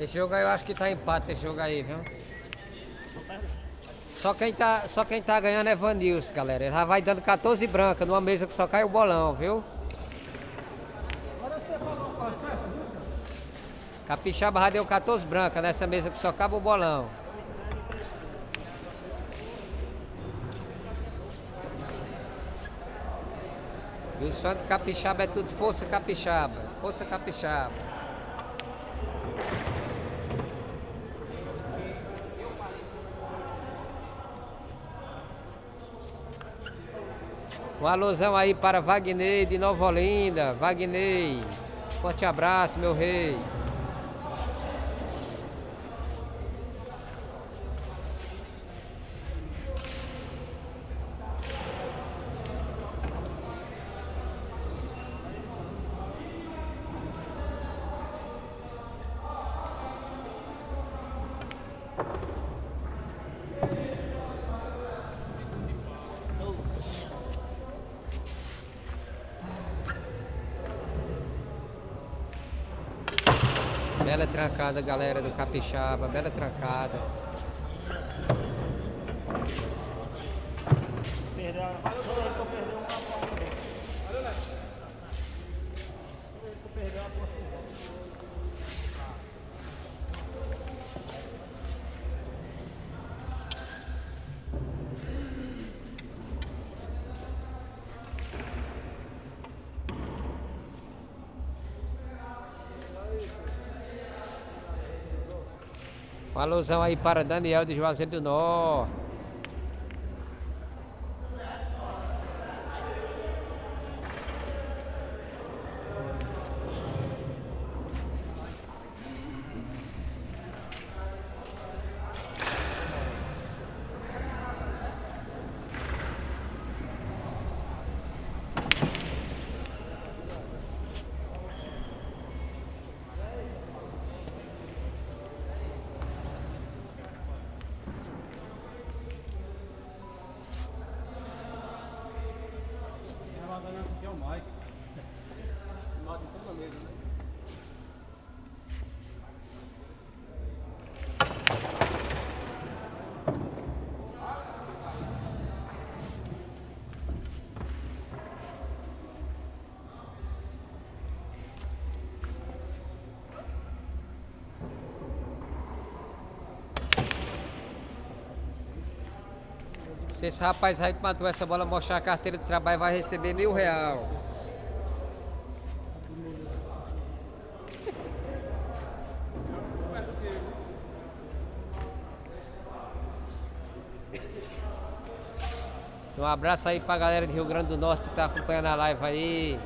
Esse jogo aí eu acho que tá empate esse jogo aí, viu? Só quem tá ganhando é Vanilson, galera. Ele já vai dando 14 brancas numa mesa que só cai o bolão, viu? Capixaba já deu 14 brancas nessa mesa que só cabe o bolão. E os fãs de Capixaba é tudo força Capixaba. Força Capixaba. Um alusão aí para Wagner de Nova Olinda. Wagner, forte abraço, meu rei. Bela trancada, galera do Capixaba, bela trancada. Perdeu, toda vez que eu perder uma bola. Toda vez que eu perder uma bola. Um alusão aí para Daniel de Juazeiro do Norte. Aqui é o Mike. Nota em toda a mesa, né? Se esse rapaz aí que matou essa bola mostrar a carteira de trabalho, vai receber R$1.000. Um abraço aí pra galera de Rio Grande do Norte que tá acompanhando a live aí.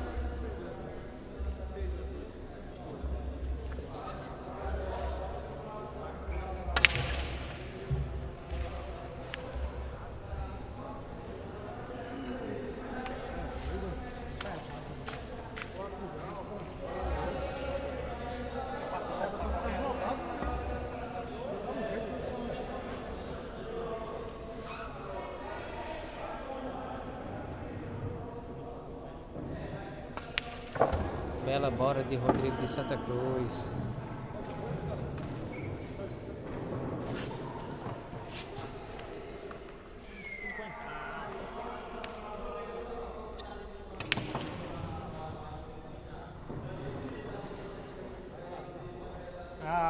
Bela bola de Rodrigo de Santa Cruz.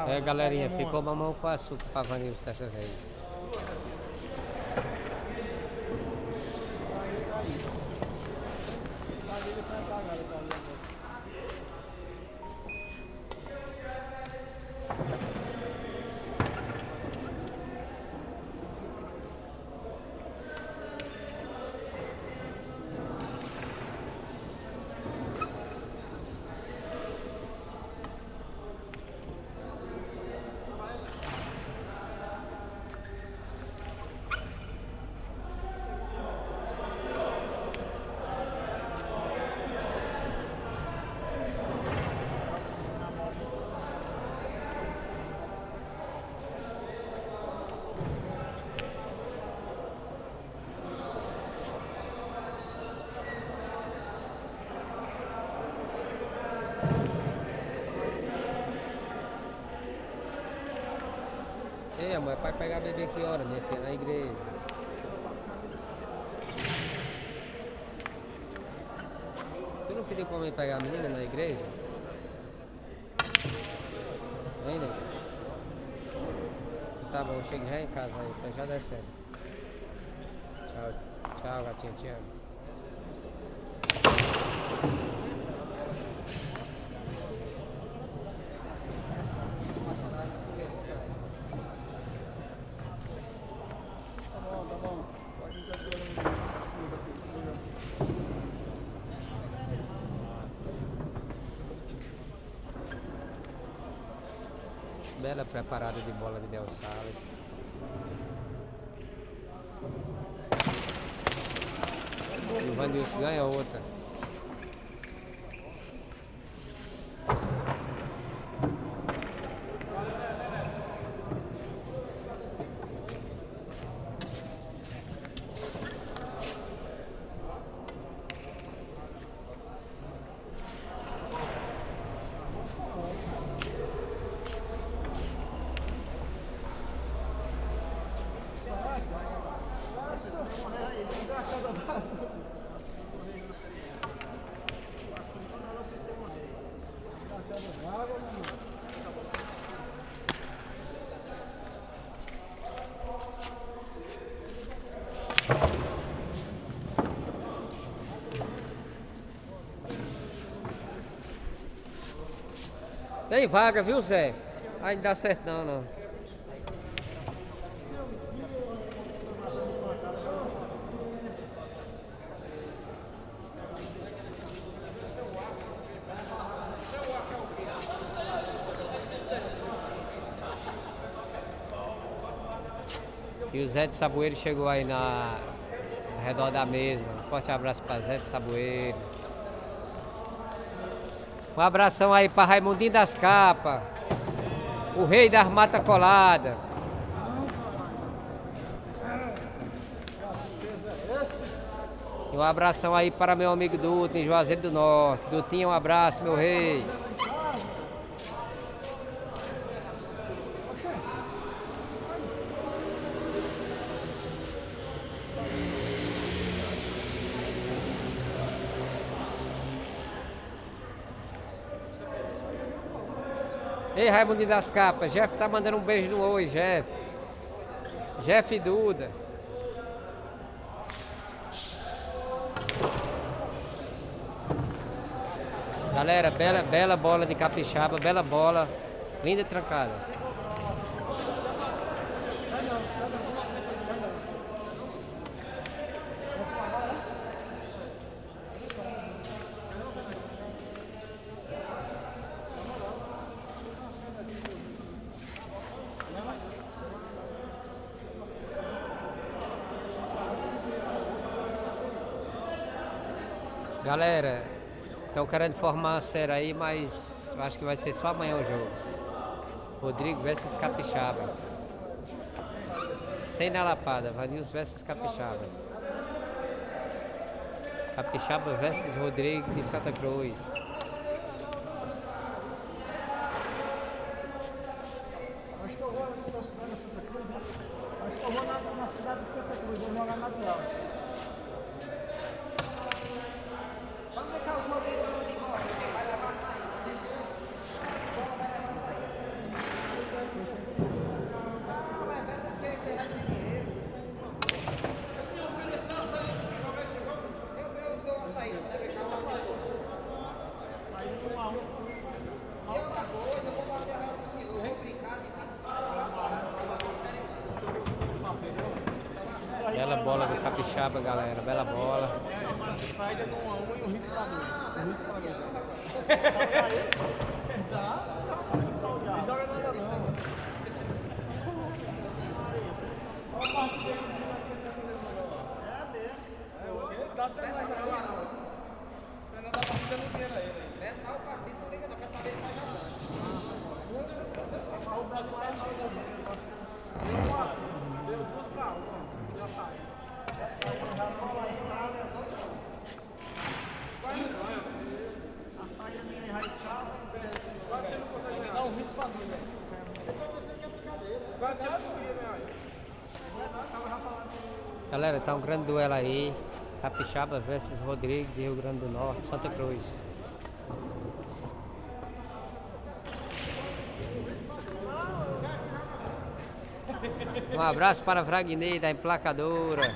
É, galerinha, ficou mamão com açúcar pra Vanilson dessa vez. Papai pegar bebê que hora, minha filha? Na igreja. Tu não pediu pra mim pegar a menina na igreja? Vem, né? Tá bom, chega já em casa aí, então já descendo. Tchau, tchau, gatinha, te amo. Bela preparada de bola de Del Salles. E o Vanilson ganha outra. Tem vaga, viu, Zé? Aí não dá certo não, não. E o Zé de Saboeiro chegou aí ao redor da mesa. Um forte abraço para Zé de Saboeiro. Um abração aí para Raimundinho das Capas, o rei das mata colada. E um abração aí para meu amigo Duto em Juazeiro do Norte. Dutinho, um abraço, meu rei. Ei, Raimundinho das Capas, Jeff tá mandando um beijo no oi, Jeff. Jeff e Duda. Galera, bela bola de capixaba, bela bola, linda e trancada. Galera, estão querendo formar uma série aí, mas eu acho que vai ser só amanhã o jogo. Rodrigo versus Capixaba. Sem na lapada, Vanilson versus Capixaba. Capixaba versus Rodrigo de Santa Cruz. Acho que eu vou na cidade de Santa Cruz, né? Acho que eu vou na cidade de Santa Cruz, vou jogar na Bial. Vamos ver cá o jogo aí de bola, quem vai levar a saída. A bola vai levar a saída. Não, mas vai ter que ter regra de dinheiro. Eu dou a saída, né? Ver cá o saída. E outra coisa, eu vou bater a regra pro senhor, eu vou brincar de 25 lá para não bater série não. Bela bola do Capixaba, galera, bela bola. Saída no 1 a 1 e o risco para 2. O risco para 2. Dá? Não joga nada não. Olha a parte dele. É o quê? Dá até mais agora. Você vai dar a partida no dinheiro a ele. Beto dá o partido, não liga não, quer saber se tá jogando. Deu 2 para 1. Já saiu. Quase que ele não consegue ganhar. Dá um risco para 2, velho. Quase que ele não conseguia ganhar. Galera, tá um grande duelo aí. Capixaba versus Rodrigo de Rio Grande do Norte, Santa Cruz. Um abraço para Wagner da emplacadora.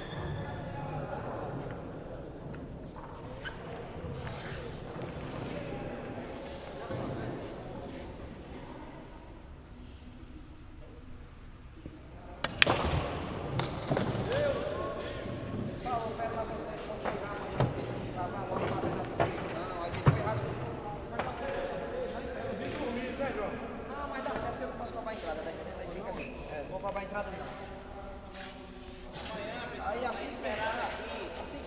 Pessoal, eu peço a vocês quando chegar amanhã assim, gravar logo fazendo as inscrições, aí depois rasga o jogo. Não, mas dá certo que eu não posso cobrar a entrada, tá entendendo? Aí fica bem. Não vou cobrar a entrada não. Aí assim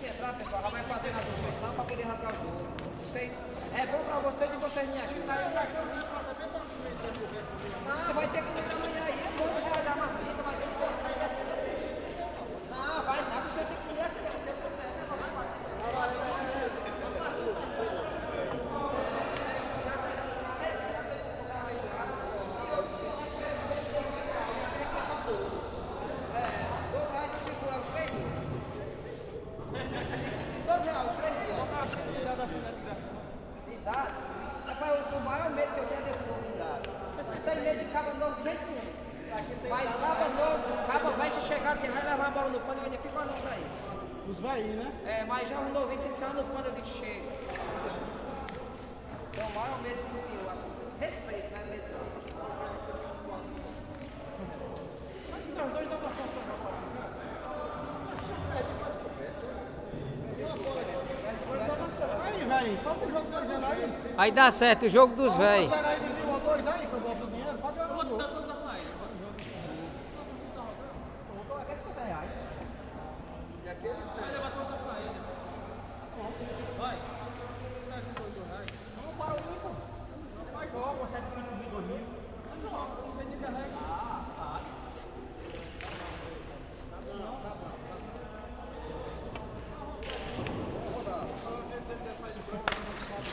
que entrar, pessoal, já vai fazendo as inscrições para poder rasgar o jogo. Vocês, é bom para vocês e vocês me ajudam. Não, vai ter comida amanhã aí, R$12 a marmita, vai ter inscrição. Não, vai nada, você tem que comer aqui, você consegue, não vai fazer. Já tem, sempre já tem que usar a feijoada. E eu sempre tem que ir aí, até que são 12. R$12 eu seguro os 3 dias. De R$12 os 3 dias. Idade? Rapaz, o maior medo que eu tenho é desse povo de idade. Não tem medo de caba novo de jeito nenhum. Mas caba novo, caba vai se chegar, você vai levar a bola no pano e eu ainda fico olhando pra ele. Os velhinhos, né? Mas já os novinhos, se disser no pano, eu digo chega. Então o maior medo de si, assim, respeito, não é medo não. Aí, velho, só pro jogo 2 anos aí. Aí dá certo, o jogo dos véi. Será aí de 1.000 ou 2 aí, que eu gosto do dinheiro? Pode jogar no jogo.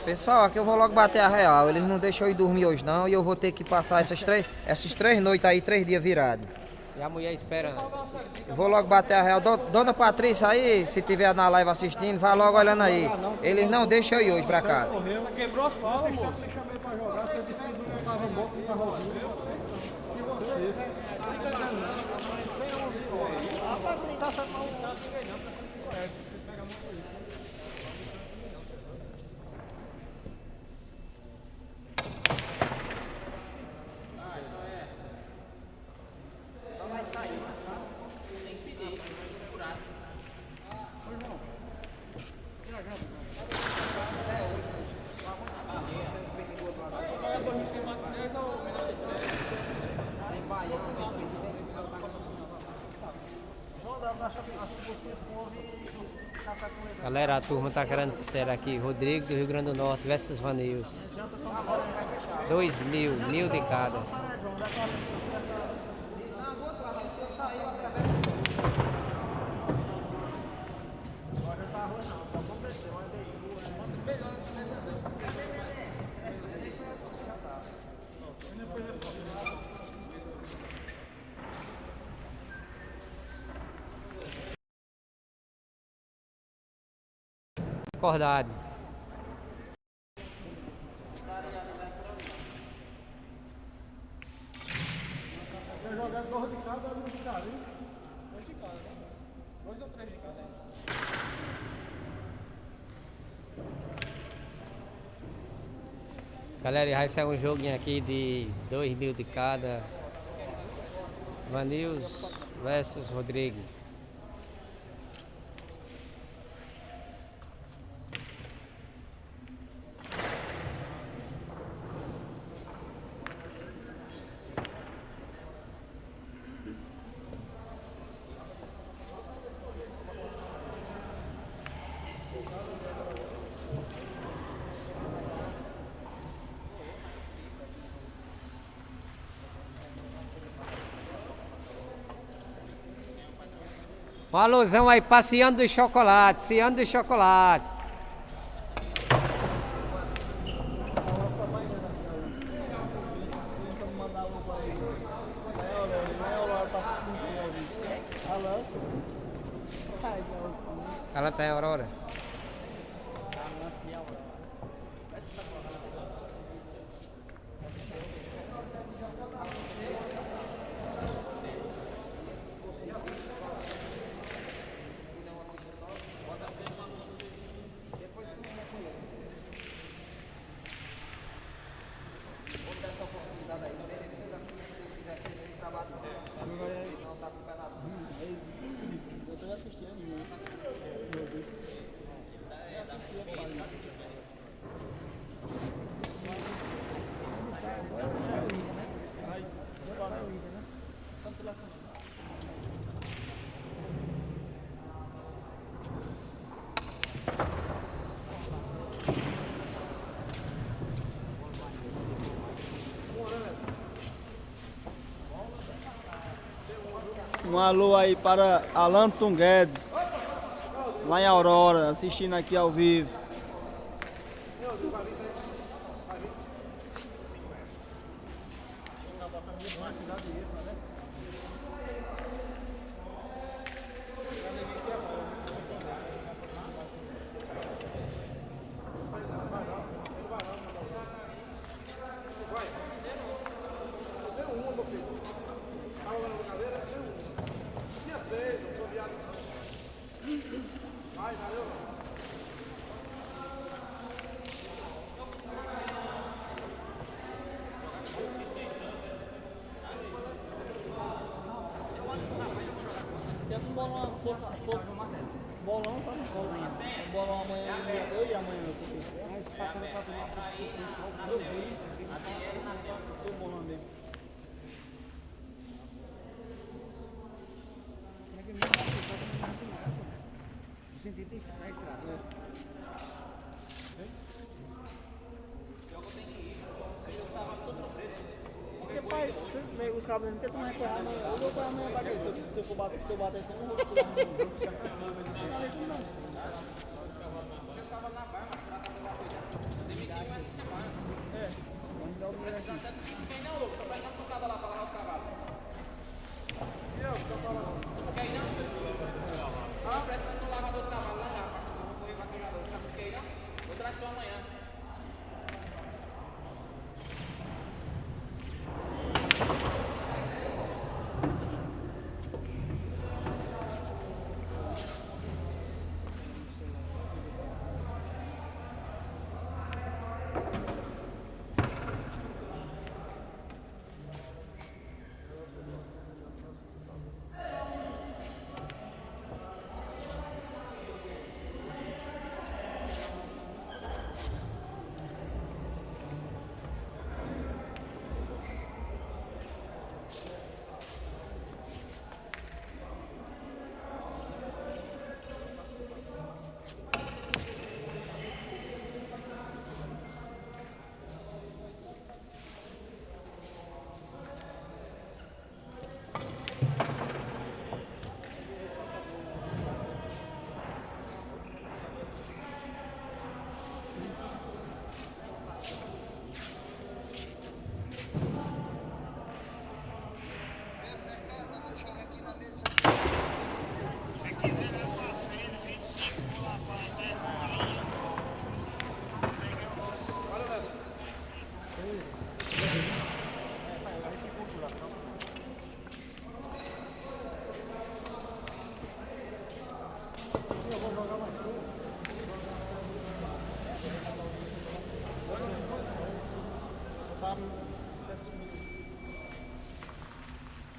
Pessoal, aqui eu vou logo bater a real. Eles não deixam eu ir dormir hoje não. E eu vou ter que passar essas três noites aí, 3 dias virados. E a mulher esperando. Eu vou logo bater a real. Dona Patrícia aí, se tiver na live assistindo, vai logo olhando aí. Eles não deixam eu ir hoje pra casa. Quebrou só, moço. Eu chamei pra jogar, você disse que não tava bom, que não tava ouvindo. Se vocês... Então vai sair. Galera, a turma tá querendo ser aqui. Rodrigo do Rio Grande do Norte versus Vanils. 2.000, 1.000 de cada. Não, do outro lado, se eu sair, eu atravesso. Acordado. Vai jogar 2 de cada, 1 de cada, hein? 2 de cada, né? 2 ou 3 de cada, hein? Galera, vai ser um joguinho aqui de 2.000 de cada. Vanils versus Rodrigo. Um alusão aí, passeando do chocolate, ciando do chocolate. Ela tá em Aurora. Um alô aí para Alanson Guedes, lá em Aurora, assistindo aqui ao vivo. Tivesse um bolão, fosse bolão, sabe? Um bolão amanhã, eu e amanhã. Mas passando pra tomar eu vi o bolão dele. Porque, pai, os cabos não querem tomar recorrer amanhã. Eu vou para amanhã pra quê? Se eu bater assim, eu não vou pular no jogo. Vamos dar o dinheiro aqui. Quem não, louco? Tô pensando no cabo lá pra lavar os cavalos. E eu? Tô falando. Quem não? Ah, prestando no lavador do cavalo lá já. Vou correr pra criador. Quem não? Vou trazer só amanhã.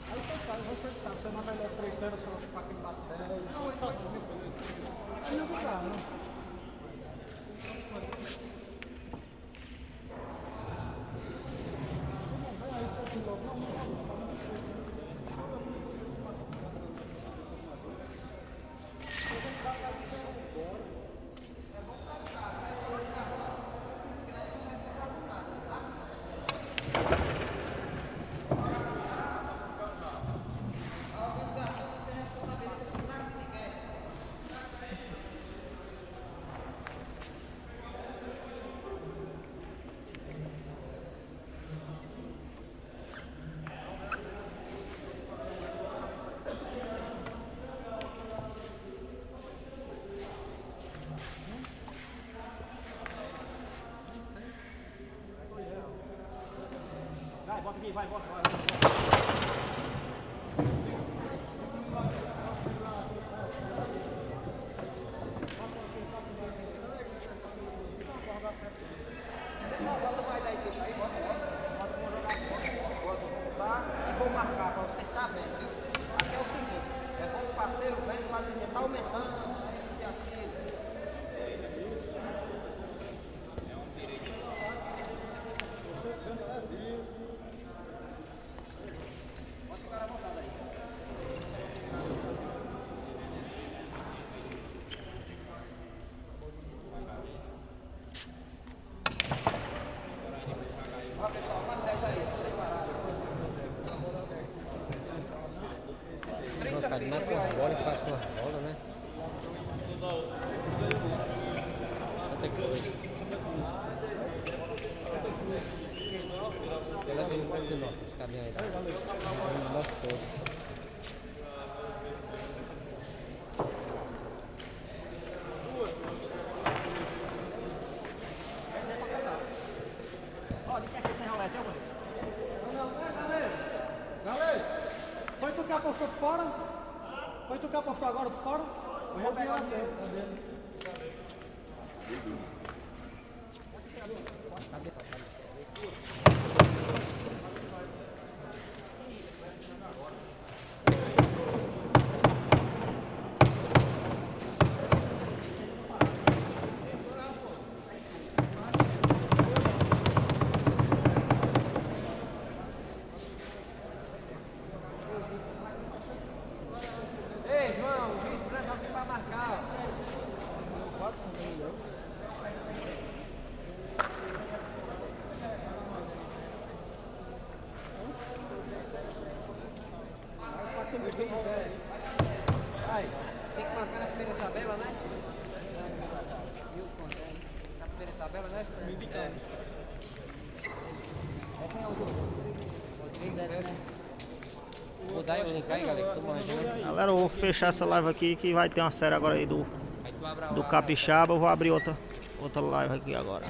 Aí você sabe, você sabe, você manda ele 3 euros só para quem bate 10. Não, ele pode subir. Não vou dar, não. Bota mais aí, fecha aí, bota logo. Bota, tá? E vou marcar pra você ficar vendo, viu? Aqui é o seguinte, é bom o parceiro velho pra dizer, tá aumentando, isso e aquilo. Pode ficar à vontade aí. Ó, pessoal, mais 10 aí, sem parar. 30 Cara, fichas, mata viu uma aí? bola e passa uma bola, né? Quanto é que foi? Ela veio pra 19, esse caminhão aí. 19 todos. Foi tu que apostou por fora? Foi tu que apostou agora por fora? Eu vou pegar o teu. Ei, João, o juiz branco aqui pra marcar, ó. Aí, tem que marcar na primeira tabela, né? Na primeira tabela, né? Vou dar o link aí, galera, que tô morrendo. Galera, eu vou fechar essa live aqui que vai ter uma série agora aí do Capixaba. Eu vou abrir outra live aqui agora.